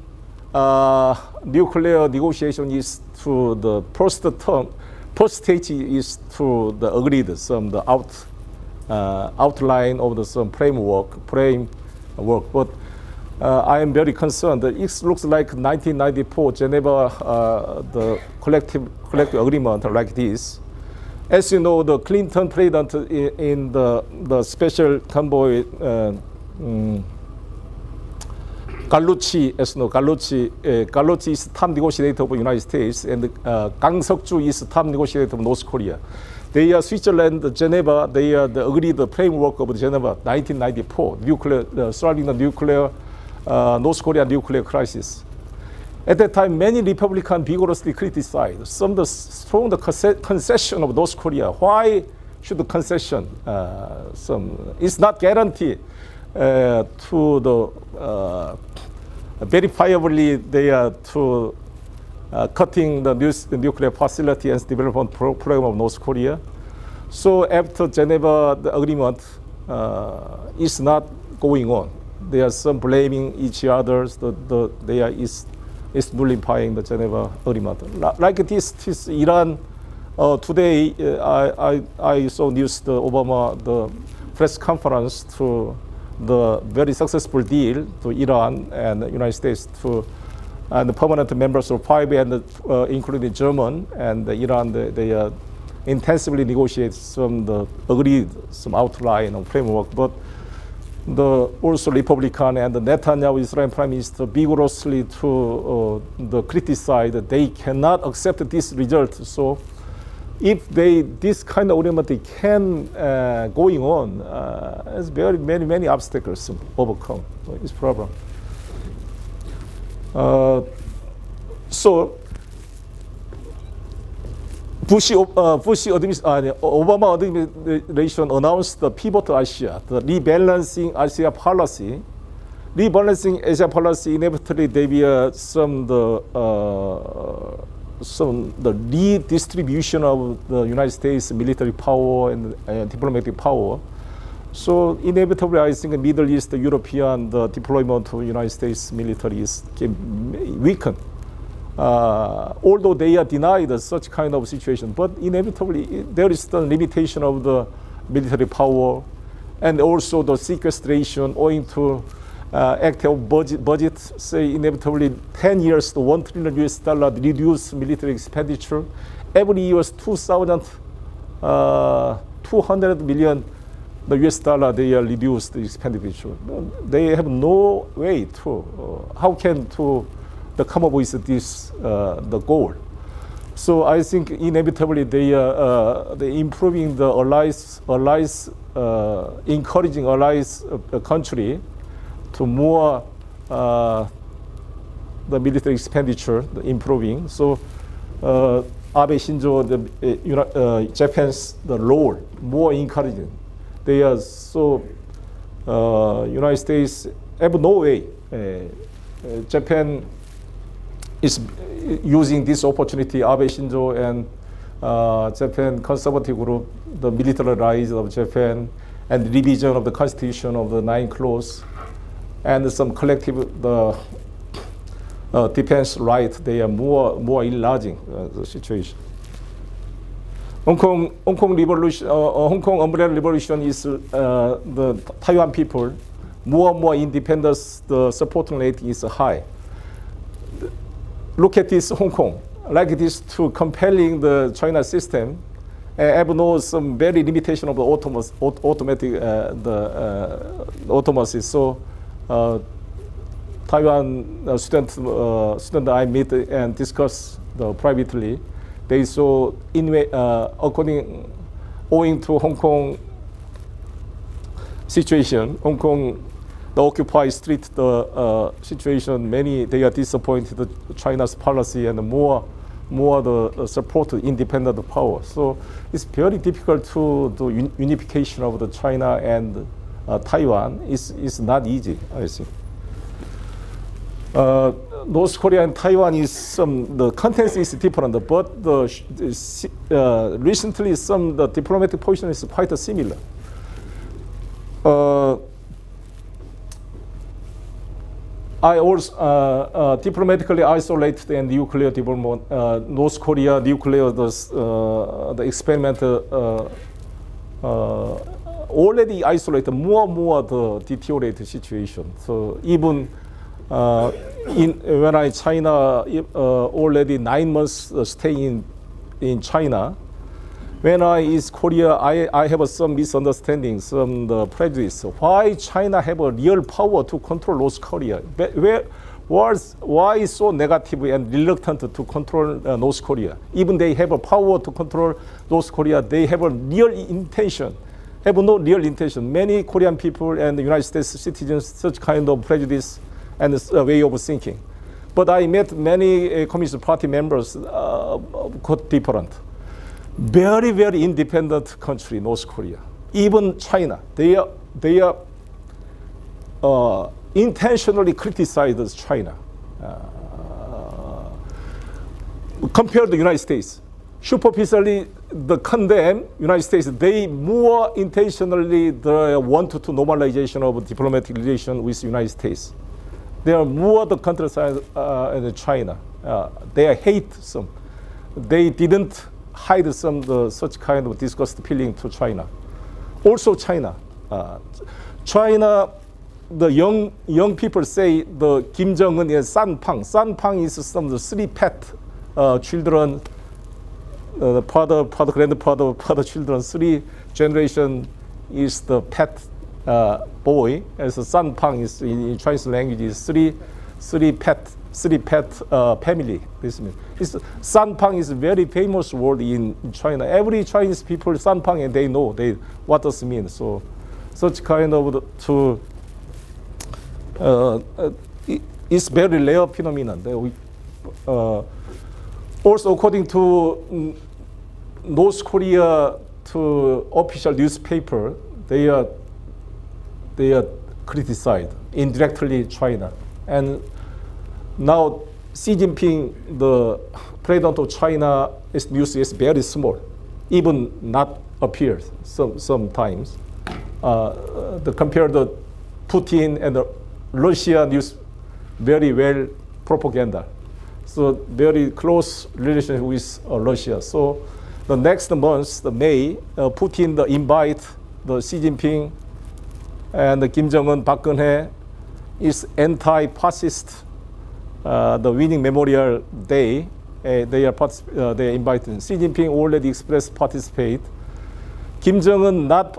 nuclear negotiation is to the first stage is to the agreed some the outline of the some framework. But I am very concerned that it looks like 1994 Geneva the collective agreement like this. As you know, the Clinton president in the special convoy Gallucci, as you know, Gallucci is top negotiator of the United States, and Kang Seok-ju is top negotiator of North Korea. They are Switzerland, Geneva. They are the agreed the framework of Geneva, 1994, solving the nuclear North Korea nuclear crisis. At that time, many Republicans vigorously criticized some of the strong concession of North Korea. Why should the concession? It's not guaranteed to the verifiably they are to cutting the nuclear facility and development program of North Korea. So after Geneva, the agreement is not going on. They are some blaming each other. They are is nullifying the Geneva Agreement. Like this Iran, today I saw news, the Obama, the press conference to the very successful deal to Iran and the United States and the permanent members of 5 and including German and Iran, they intensively negotiate some agreed some outline and framework, but the also Republican and the Netanyahu Israeli Prime Minister vigorously to criticize that they cannot accept this result. So if this kind of agreement they can going on, there's very many obstacles to overcome this problem. So Obama administration announced the pivot to Asia, the rebalancing Asia policy. Rebalancing Asia policy inevitably there be some redistribution of the United States military power and diplomatic power. So inevitably, I think the Middle East, the European, the deployment of the United States military is weakened. Although they are denied such kind of situation, but inevitably there is the limitation of the military power and also the sequestration owing to active budget, say inevitably 10 years to $1 trillion reduced military expenditure. Every year is 200 million the US dollar they are reduced the expenditure. They have no way to how can to come up with this the goal. So I think inevitably they improving the allies encouraging allies country to more the military expenditure improving. So Abe Shinzo Japan's the role more encouraging. They are so United States have no way. Japan is using this opportunity. Abe Shinzo and Japan conservative group, the military rise of Japan, and revision of the constitution of the 9 clause, and some collective defense right. They are more enlarging the situation. Hong Kong revolution, Hong Kong umbrella revolution is the Taiwan people more independence. The support rate is high. Look at this Hong Kong, like this to compelling the China system. Have no some very limitation of the automatic automacy. So Taiwan student I meet and discuss privately. They saw owing to Hong Kong situation, Hong Kong the Occupy Street the situation. Many they are disappointed with China's policy and more the support to independent power. So it's very difficult to do unification of the China and Taiwan. Is not easy, I think. North Korea and Taiwan is the contents is different, but recently the diplomatic position is quite similar. I also diplomatically isolated and nuclear development. North Korea nuclear the experiment already isolated more and more the deteriorated situation. So even when I China already 9 months staying in China. When I is Korea, I have some misunderstanding, some prejudice. Why China have a real power to control North Korea? Why so negative and reluctant to control North Korea? Even they have a power to control North Korea, they have a real intention. Have no real intention. Many Korean people and United States citizens such kind of prejudice and way of thinking. But I met many Communist Party members quite different. Very, very independent country, North Korea. Even China, they are intentionally criticized China compared to the United States. Superficially, the condemn United States. They more intentionally want to normalization of diplomatic relation with the United States. They are more the countryside in China. They hate some. They didn't hide some such kind of disgust feeling to China. Also China. China, the young people say the Kim Jong-un is Sanpang. Sanpang is some of the 3 pet children, father, grandfather, children, 3 generation is the pet boy. As a Sanpang is in Chinese language is 3 pet family. This means Sanpang is a very famous word in China. Every Chinese people Sanpang and they know what does it mean. So such kind of it's very rare phenomenon. Also according to North Korea to official newspaper, they are criticized indirectly China. And now Xi Jinping, the president of China, his news is very small, even not appear sometimes. Compared to Putin and the Russia news, very well propaganda. So very close relationship with Russia. So the next month, the May, Putin invite the Xi Jinping and the Kim Jong-un, Park Geun-hye is anti-fascist. The winning memorial day, they invited. Xi Jinping already expressed participate. Kim Jong-un not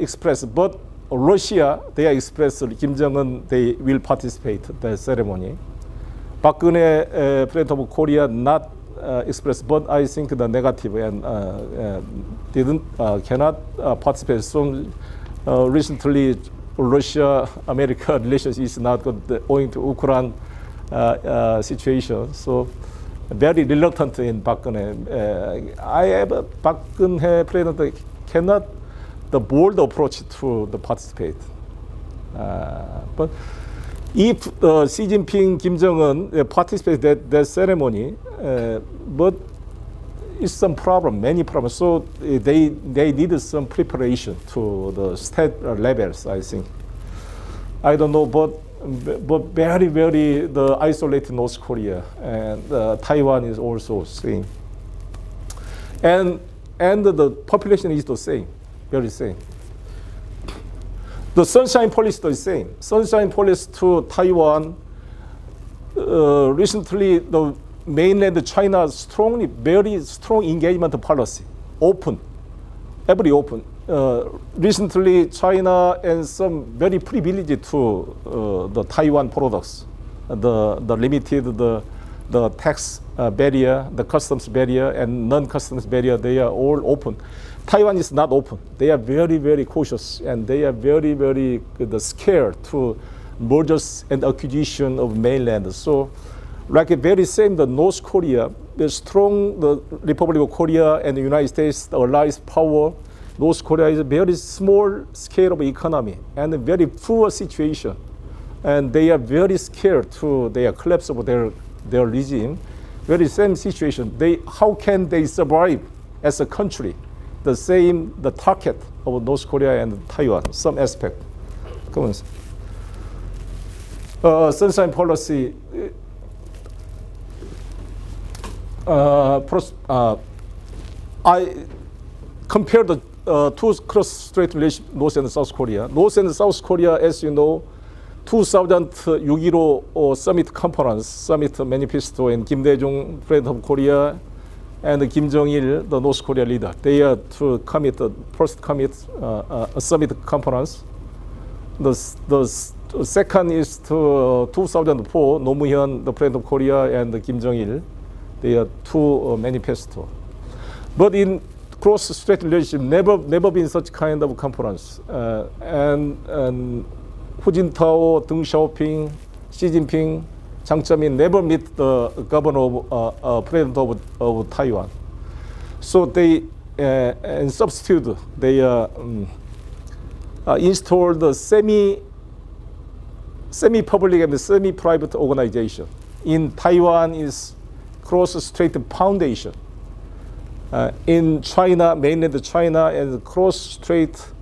expressed, but Russia they expressed Kim Jong-un they will participate the ceremony. Park Geun-hye, president of Korea, not expressed, but I think the negative and cannot participate. So recently, Russia-America relations is not good owing to Ukraine situation. So very reluctant in Park Geun-hye. I have Park Geun-hye president cannot the bold approach to the participate. But if Xi Jinping, Kim Jong-un participate that ceremony, but it's some problem, many problems. So they needed some preparation to the state levels, I think. I don't know, but very, very the isolated North Korea and Taiwan is also same. And the population is the same, very same. The sunshine policy is the same. Sunshine policy to Taiwan. Recently, the mainland China very strong engagement policy, open, every open. Recently, China and some very privileged to the Taiwan products, the limited the tax barrier, the customs barrier, and non-customs barrier. They are all open. Taiwan is not open. They are very, very cautious, and they are very, very scared to mergers and acquisition of mainland. So, like very same, the North Korea, the strong the Republic of Korea and the United States, the allies power. North Korea is a very small scale of economy and a very poor situation. and they are very scared to their collapse of their regime. Very same situation. How can they survive as a country? The target of North Korea and Taiwan, some aspect. Come on. Sunshine policy. I compare the two cross-strait relations, North and South Korea. North and South Korea, as you know, 2006 summit manifesto, and Kim Dae-jung, president of Korea, and Kim Jong-il, the North Korea leader, they are to commit the first summit conference. The second is to 2004, Roh Moo-hyun, the president of Korea, and Kim Jong-il. They are two manifesto. But in cross-strait relationship, never been such kind of conference. And Hu Jintao, Deng Xiaoping, Xi Jinping, Jiang Zemin never meet the governor of president of Taiwan. So they in substitute they installed the semi-public and semi-private organization. In Taiwan is Cross-Strait Foundation. In China, mainland China, and Cross-Strait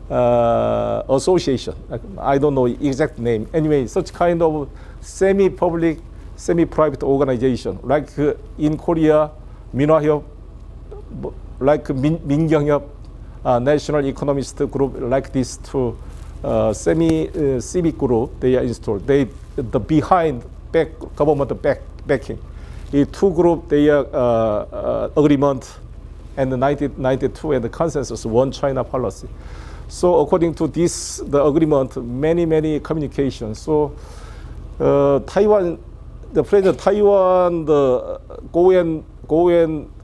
Association. I don't know exact name. Anyway, such kind of semi-public, semi-private organization, like in Korea, Minwahyop, like Mingyanghyop, National Economist Group, like this two semi-civic group, they are installed. The behind government backing. The two group, they are agreement and the 1992 and the consensus one China policy. So according to this, the agreement, many communications. So Taiwan, the president Taiwan, the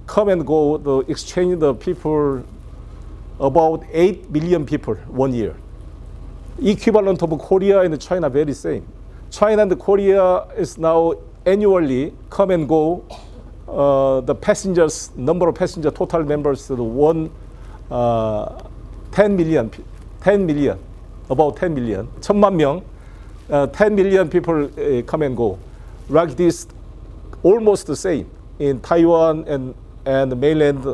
come and go, the exchange the people, about 8 million people 1 year. Equivalent of Korea and China very same. China and Korea is now annually come and go. The passengers, number of passenger total members, 10 million, about 10 million, 1,000,000 명, 10 million people come and go. Like this, almost the same in Taiwan and mainland,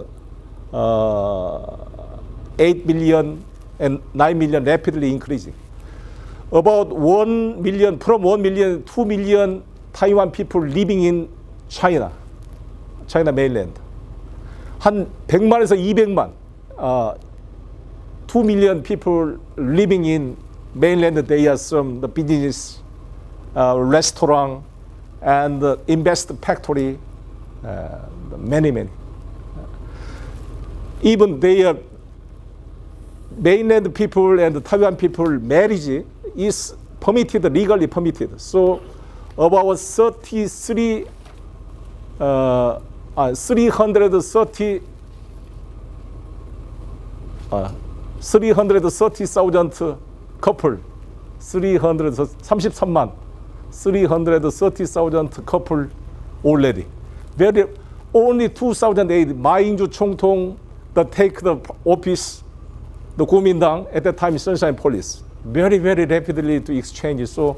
8 million and 9 million rapidly increasing. About 1 million, from 1 million, 2 million Taiwan people living in China mainland. 한 100만에서 200만, 2 million people living in mainland. They are some the business, restaurant, and invest factory, many. Even they are mainland people and Taiwan people marriage is permitted, legally permitted. So about 330,000 couple, 330,000 couple already. Only 2008, 마잉주 총통 that take the office, the Kuomintang at that time, Sunshine Police, very rapidly to exchange. So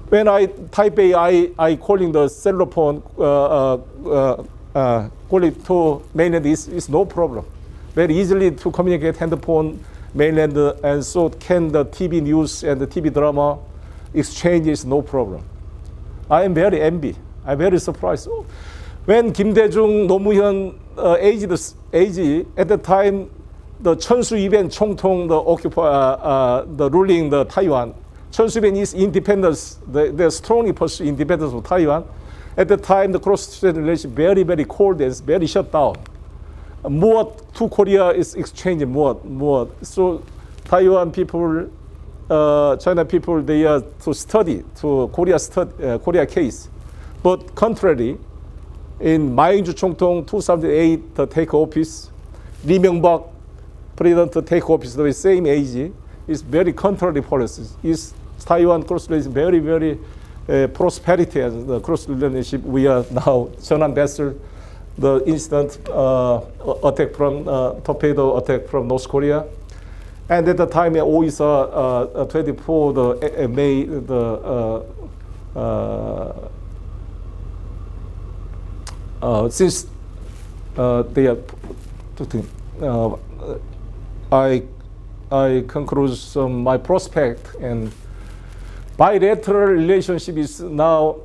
when Taipei, I calling the cellular phone, calling to mainland is no problem. Very easily to communicate handphone mainland, and so can the TV news and the TV drama exchange is no problem. I am very envy. I'm very surprised. When Kim Dae-jung, Roh Moo-hyun age at the time, the Chun Soo-iben 총통, the ruling the Taiwan. Chun Soo-iben is independence. They strongly pursue independence of Taiwan. At the time, the cross-strait relation very cold and very shut down. More to Korea is exchanging more. So Taiwan people, China people, they are to study to Korea case. But contrary, in 마잉주 총통 2008 to take office, Lee Myung-bak president to take office, the same age, is very contrary policies. Is Taiwan cross relationship very prosperity as the cross relationship. We are now Cheonan vessel, the instant attack from torpedo attack from North Korea, And at the time, OISA 24 May, since they are, I conclude my prospect, and bilateral relationship is now.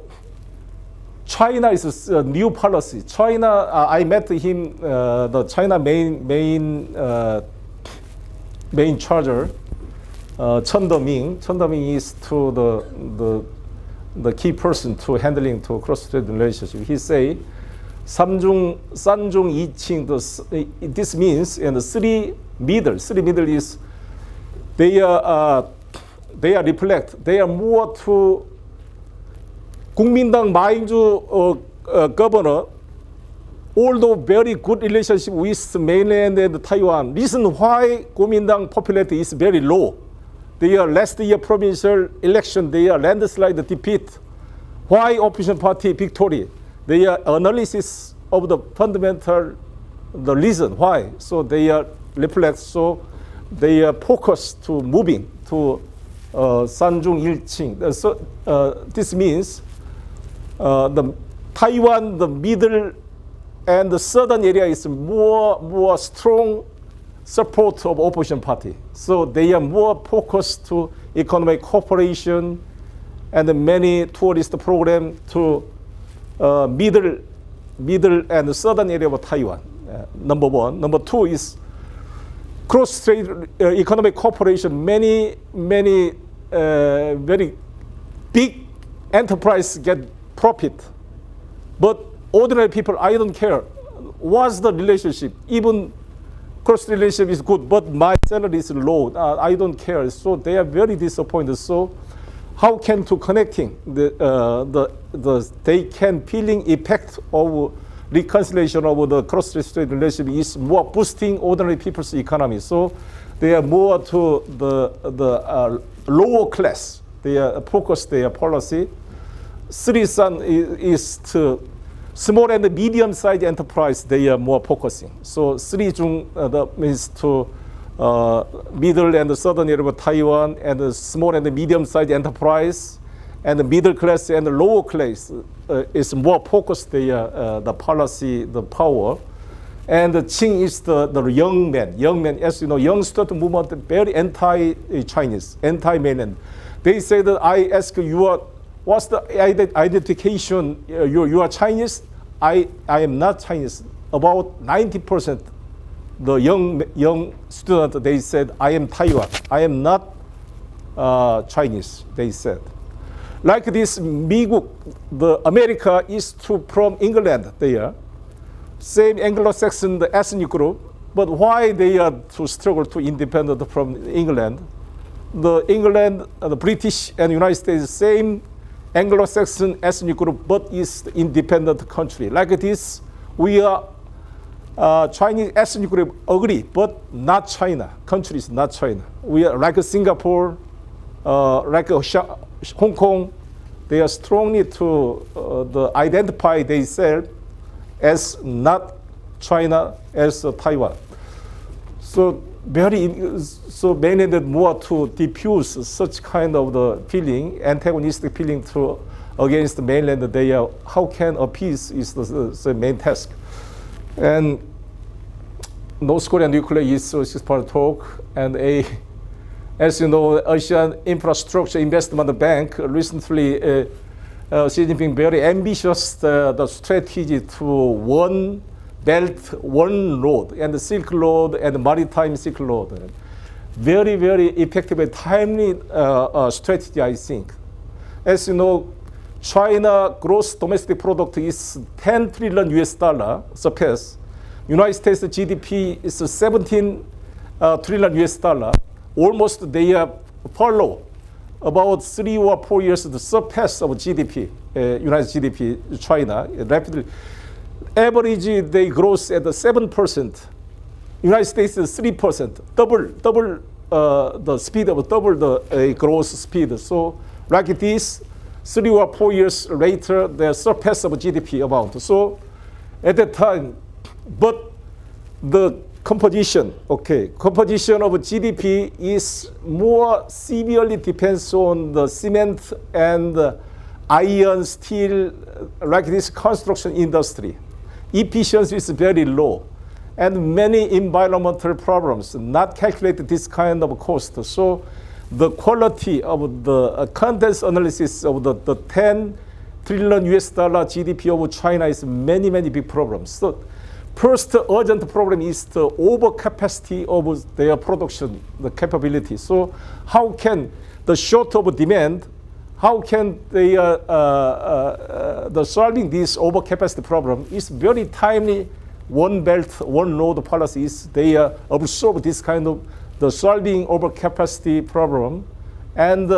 China is a new policy. China, I met him, the China main charger, Chen Deming. Chen Deming is the key person to handling to cross-strait relationship. He say, 산중 이칭. This means and the three middle is they are reflect. They are more to 국민당 마인주 governor, although very good relationship with mainland and Taiwan. Reason why Kuomintang popularity is very low. Their last year provincial election, they are landslide defeat. Why opposition party victory? Their analysis of the fundamental, the reason why. So they are reflect. So they are focused to moving to 산중 일칭. So this means. The Taiwan, the middle and the southern area is more strong support of opposition party. So they are more focused to economic cooperation and many tourist program to middle and southern area of Taiwan. Number one. Number two is cross-strait economic cooperation. Many very big enterprise get profit, but ordinary people, I don't care. What's the relationship? Even cross relationship is good, but my salary is low. I don't care. So they are very disappointed. So how can to connecting they can feeling effect of reconciliation of the cross relationship is more boosting ordinary people's economy. So they are more to the lower class. They are focused their policy. Srisan is to small and medium-sized enterprise. They are more focusing. So Srijung means to middle and southern area of Taiwan, and the small and medium-sized enterprise, and the middle class and the lower class is more focused. The policy, the power, and the Qing is the young man. As you know, young student movement very anti-Chinese, anti-mainland. They say that I ask you. What's the identification? You are Chinese? I am not Chinese. About 90% the young student, they said, I am Taiwan. I am not Chinese, they said. Like this, 미국, the America is from England there. Same Anglo-Saxon the ethnic group, but why they are to struggle to independent from England? The England, the British and United States, same Anglo-Saxon ethnic group, but is the independent country. Like this, we are Chinese ethnic group agree, but not China. Country is not China. We are like Singapore, like Hong Kong. They are strongly to identify themselves as not China, as Taiwan. So many more to diffuse such kind of the feeling, antagonistic feeling against the mainland. They are, how can appease is the main task. And North Korean nuclear is part of talk. And as you know, Asian Infrastructure Investment Bank recently, Xi Jinping very ambitious the strategy to one belt, one road, and the Silk Road and Maritime Silk Road. Very, very effective and timely strategy, I think. As you know, China gross domestic product is 10 trillion US dollar surpass. United States GDP is 17 trillion US dollar. Almost they are follow about 3 or 4 years the surpass of GDP, United GDP, China rapidly. Average they grows at 7%. United States is 3%, double the speed of double the growth speed. So like this, 3 or 4 years later, the surpass of GDP amount. So at that time, but the composition. Okay, composition of GDP is more severely depends on the cement and iron, steel, like this construction industry. Efficiency is very low, and many environmental problems not calculate this kind of cost. So the quality of the contents analysis of the 10 trillion US dollar GDP of China is many big problems. So first urgent problem is the overcapacity of their production, the capability. So how can the short of demand, how can they the solving this overcapacity problem is very timely. One belt, one road policy is they absorb this kind of the solving overcapacity problem and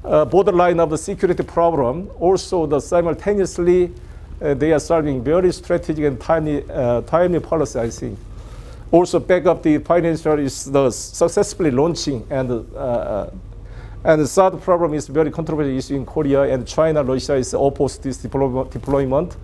borderline of the security problem. Also, the simultaneously they are solving very strategic and timely policy, I think. Also, back up the financial is the successfully launching and the third problem is very controversial issue in Korea and China, Russia is opposed to this deployment.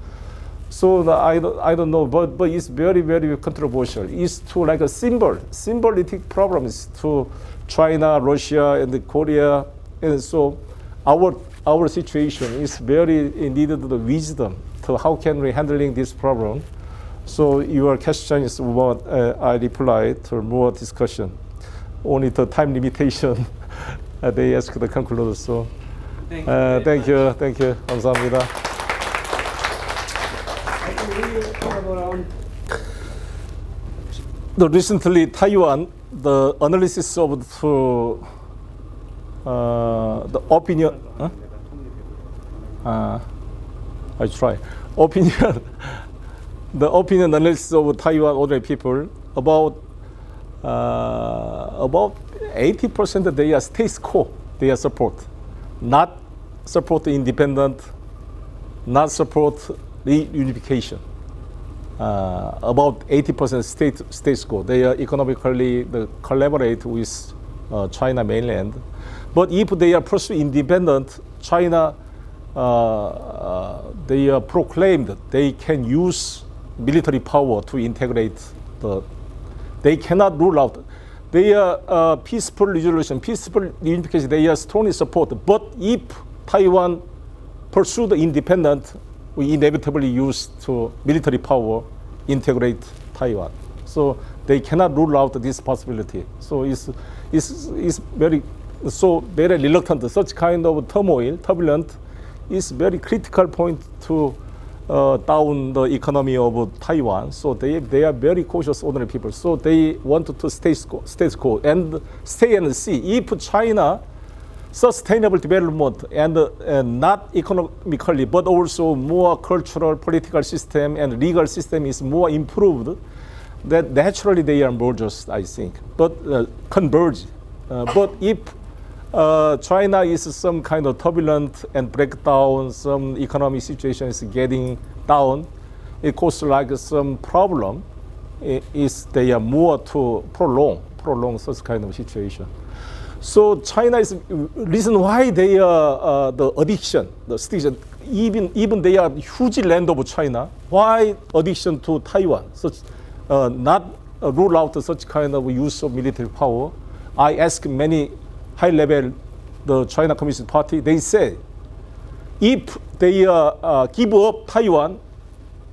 So I don't know, but it's very controversial. It's to like a symbolic problems to China, Russia, and Korea, and so our situation is very needed the wisdom to how can we handling this problem. So your question is what I reply to more discussion. Only the time limitation they ask the conclude. So thank you. 감사합니다. Recently, Taiwan, the analysis of the opinion. I try. Opinion. The opinion analysis of Taiwan ordinary people about 80% they are status quo. They are support, not support independent, not support reunification. About 80% status quo. They are economically collaborate with China mainland. But if they are pursue independent, China, they are proclaimed they can use military power to integrate they cannot rule out. They are peaceful resolution, peaceful reunification, they are strongly support. But if Taiwan pursue the independent, we inevitably use to military power integrate Taiwan. So they cannot rule out this possibility. So it's very reluctant. Such kind of turmoil, turbulent, is very critical point to down the economy of Taiwan. So they are very cautious ordinary people. So they want to stay quo and stay and see if China sustainable development and not economically, but also more cultural, political system and legal system is more improved, that naturally they are mergers, I think, but converge. But if China is some kind of turbulent and breakdown, some economic situation is getting down, it causes like some problem, is they are more to prolong such kind of situation. So China is reason why they are the addiction, the station, even they are huge land of China. Why addiction to Taiwan? Such not rule out such kind of use of military power. I ask many high level the China Communist Party. They say if they give up Taiwan,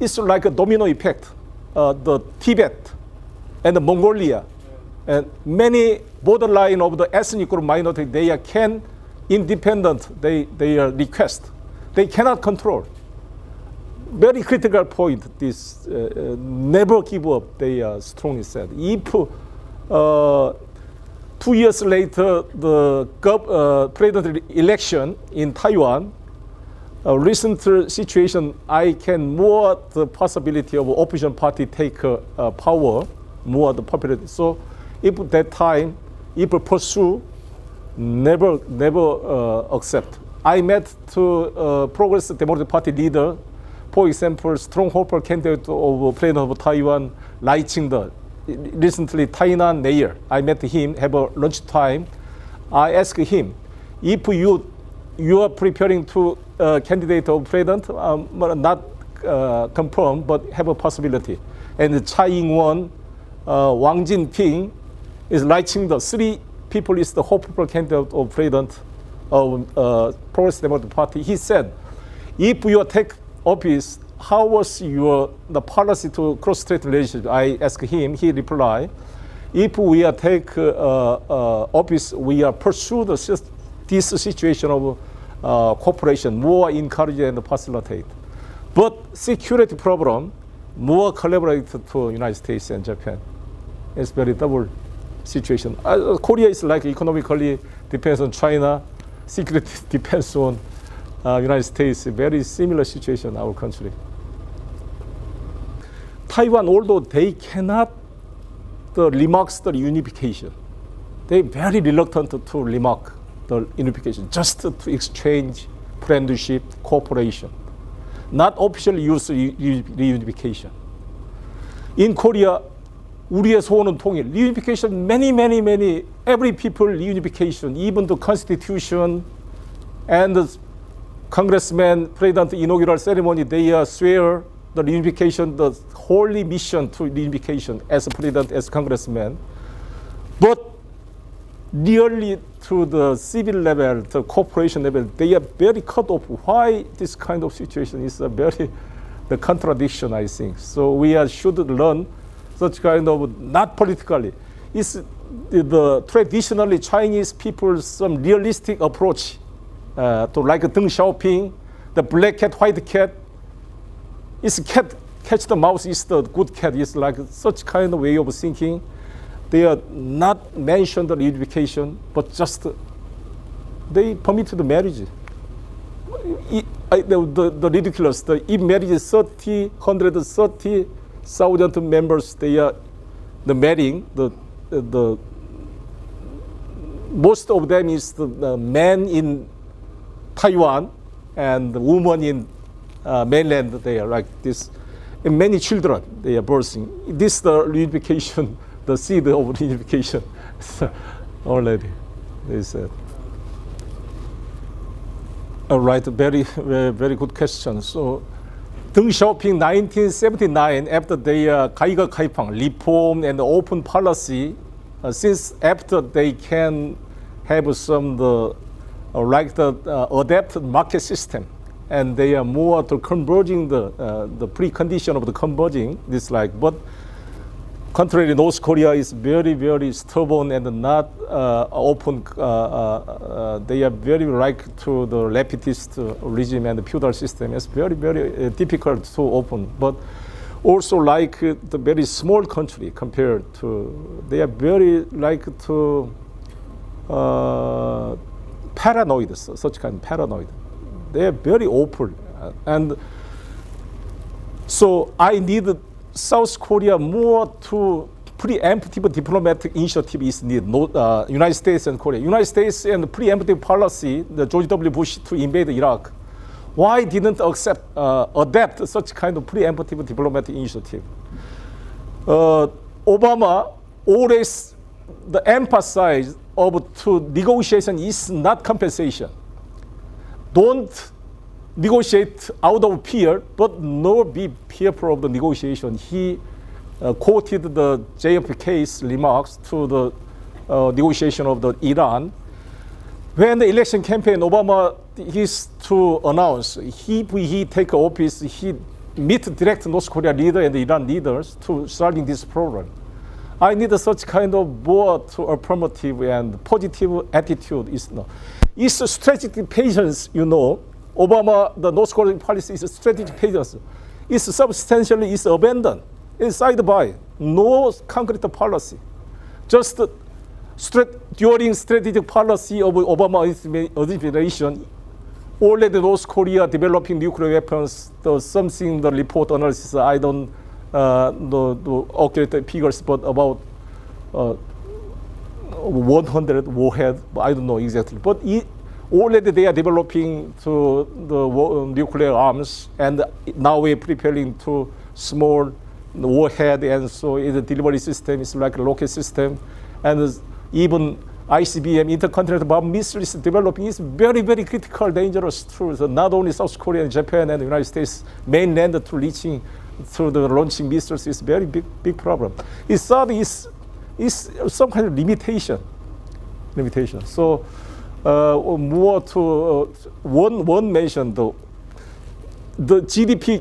it's like a domino effect. The Tibet and the Mongolia. And many borderline of the ethnic group minority, they can independent, they request. They cannot control. Very critical point, this never give up, they strongly said. If 2 years later, the presidential election in Taiwan, recent situation, I can more the possibility of opposition party take power, more the popularity. So if that time, if pursue, never accept. I met to Progressive Democratic Party leader, for example, stronghold candidate of President of Taiwan, Lai Ching-te, recently Tainan mayor. I met him, have a lunch time. I asked him, if you are preparing to candidate of president, not confirmed, but have a possibility. And Tsai Ing-wen Wang Jinping is writing the three people is the hopeful candidate of president of Progressive Democratic Party. He said, if you take office, how was the policy to cross-strait relationship? I asked him, he replied, if we take office, we pursue this situation of cooperation, more encourage and facilitate. But security problem, more collaborate to United States and Japan. It's very double situation. Korea is like economically depends on China, security depends on United States. Very similar situation in our country. Taiwan, although they cannot remark the unification, they very reluctant to remark the unification, just to exchange friendship, cooperation, not officially use reunification. In Korea, 우리의 소원은 통일. Reunification, many, every people reunification, even the constitution and the congressman, president inaugural ceremony, they swear the reunification, the holy mission to reunification as a president, as congressman. But nearly to the civil level, the corporation level, they are very cut off. Why this kind of situation is the contradiction, I think. So we should learn such kind of, not politically. It's the traditionally Chinese people some realistic approach to like Deng Xiaoping, the black cat, white cat. It's cat catch the mouse is the good cat. It's like such kind of way of thinking. They are not mentioned the reunification, but just they permitted the marriage. The ridiculous. If marriage is 130,000 members, they are the marrying. The most of them is the men in Taiwan and the woman in mainland. They are like this, and many children they are birthing. This the reunification, the seed of reunification already. They said. All right, very good question. So, Deng Xiaoping, 1979, after the Gaiga Kaipang reform and open policy, since after they can have some adapted market system, and they are more to converging the precondition of the converging this like, but contrary, North Korea is very stubborn and not open. They are very like to the leftist regime and the feudal system. It's very difficult to open. But also like the very small country compared to, they are very like to paranoid, such kind of paranoid. They are very open, and so I need South Korea more to preemptive diplomatic initiative is needed. United States and Korea. United States and preemptive policy, the George W. Bush to invade Iraq. Why didn't adapt such kind of preemptive diplomatic initiative? Obama always the emphasize of to negotiation is not compensation. Don't negotiate out of fear, but nor be fearful of the negotiation. He quoted the JFK's remarks to the negotiation of the Iran. When the election campaign, Obama is to announce he take office, he meet direct North Korea leader and the Iran leaders to starting this program. I need such kind of more to affirmative and positive attitude. It's a strategic patience, you know. Obama, the North Korean policy is a strategic patience. It's substantially abandoned. It's side by no concrete policy. Just during strategic policy of Obama administration, already North Korea developing nuclear weapons. The report analysis, I don't know accurate figures, but about 100 warhead. I don't know exactly, but already they are developing to the nuclear arms, and now we're preparing to small warhead, and so the delivery system is like a rocket system, and even ICBM, intercontinental bomb missiles developing is very critical, dangerous too. So not only South Korea and Japan and the United States mainland to reaching through the launching missiles is very big problem. It's thought is some kind of limitation. So more to one mentioned the GDP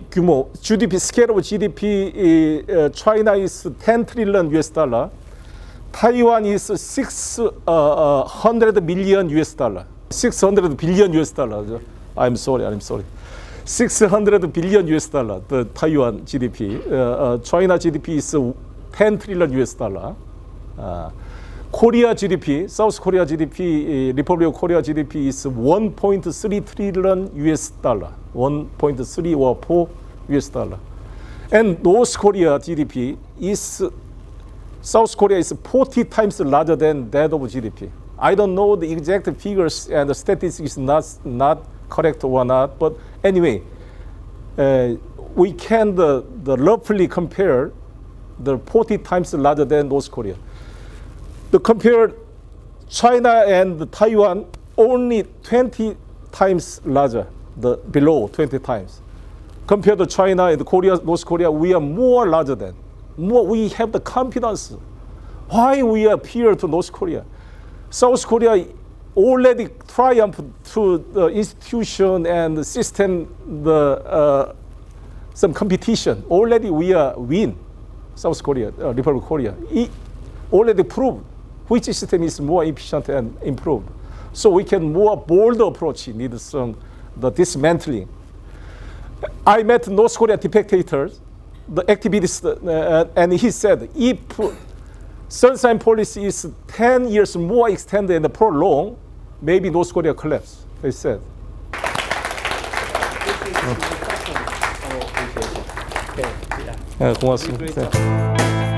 scale of GDP. China is 10 trillion US dollar. Taiwan is 600 million US dollar. 600 billion US dollar. I'm sorry. 600 billion US dollar. The Taiwan GDP. China GDP is 10 trillion US dollar. Korea GDP, South Korea GDP, Republic of Korea GDP is 1.3 trillion US dollar, 1.3 or 4 US dollar. And North Korea GDP is, South Korea is 40 times larger than that of GDP. I don't know the exact figures and the statistics is not correct or not, but anyway, we can the roughly compare the 40 times larger than North Korea. The compare China and Taiwan only 20 times larger, below 20 times. Compared to China and Korea, North Korea, we are more larger than. We have the confidence. Why we appear to North Korea? South Korea already triumphed through the institution and the system, some competition. Already we are win. South Korea, Republic of Korea. It already proved which system is more efficient and improved. So we can more bold approach, need some the dismantling. I met North Korea dictators, the activists, and he said, if sunshine policy is 10 years more extended and prolonged, maybe North Korea collapse, they said. 고맙습니다.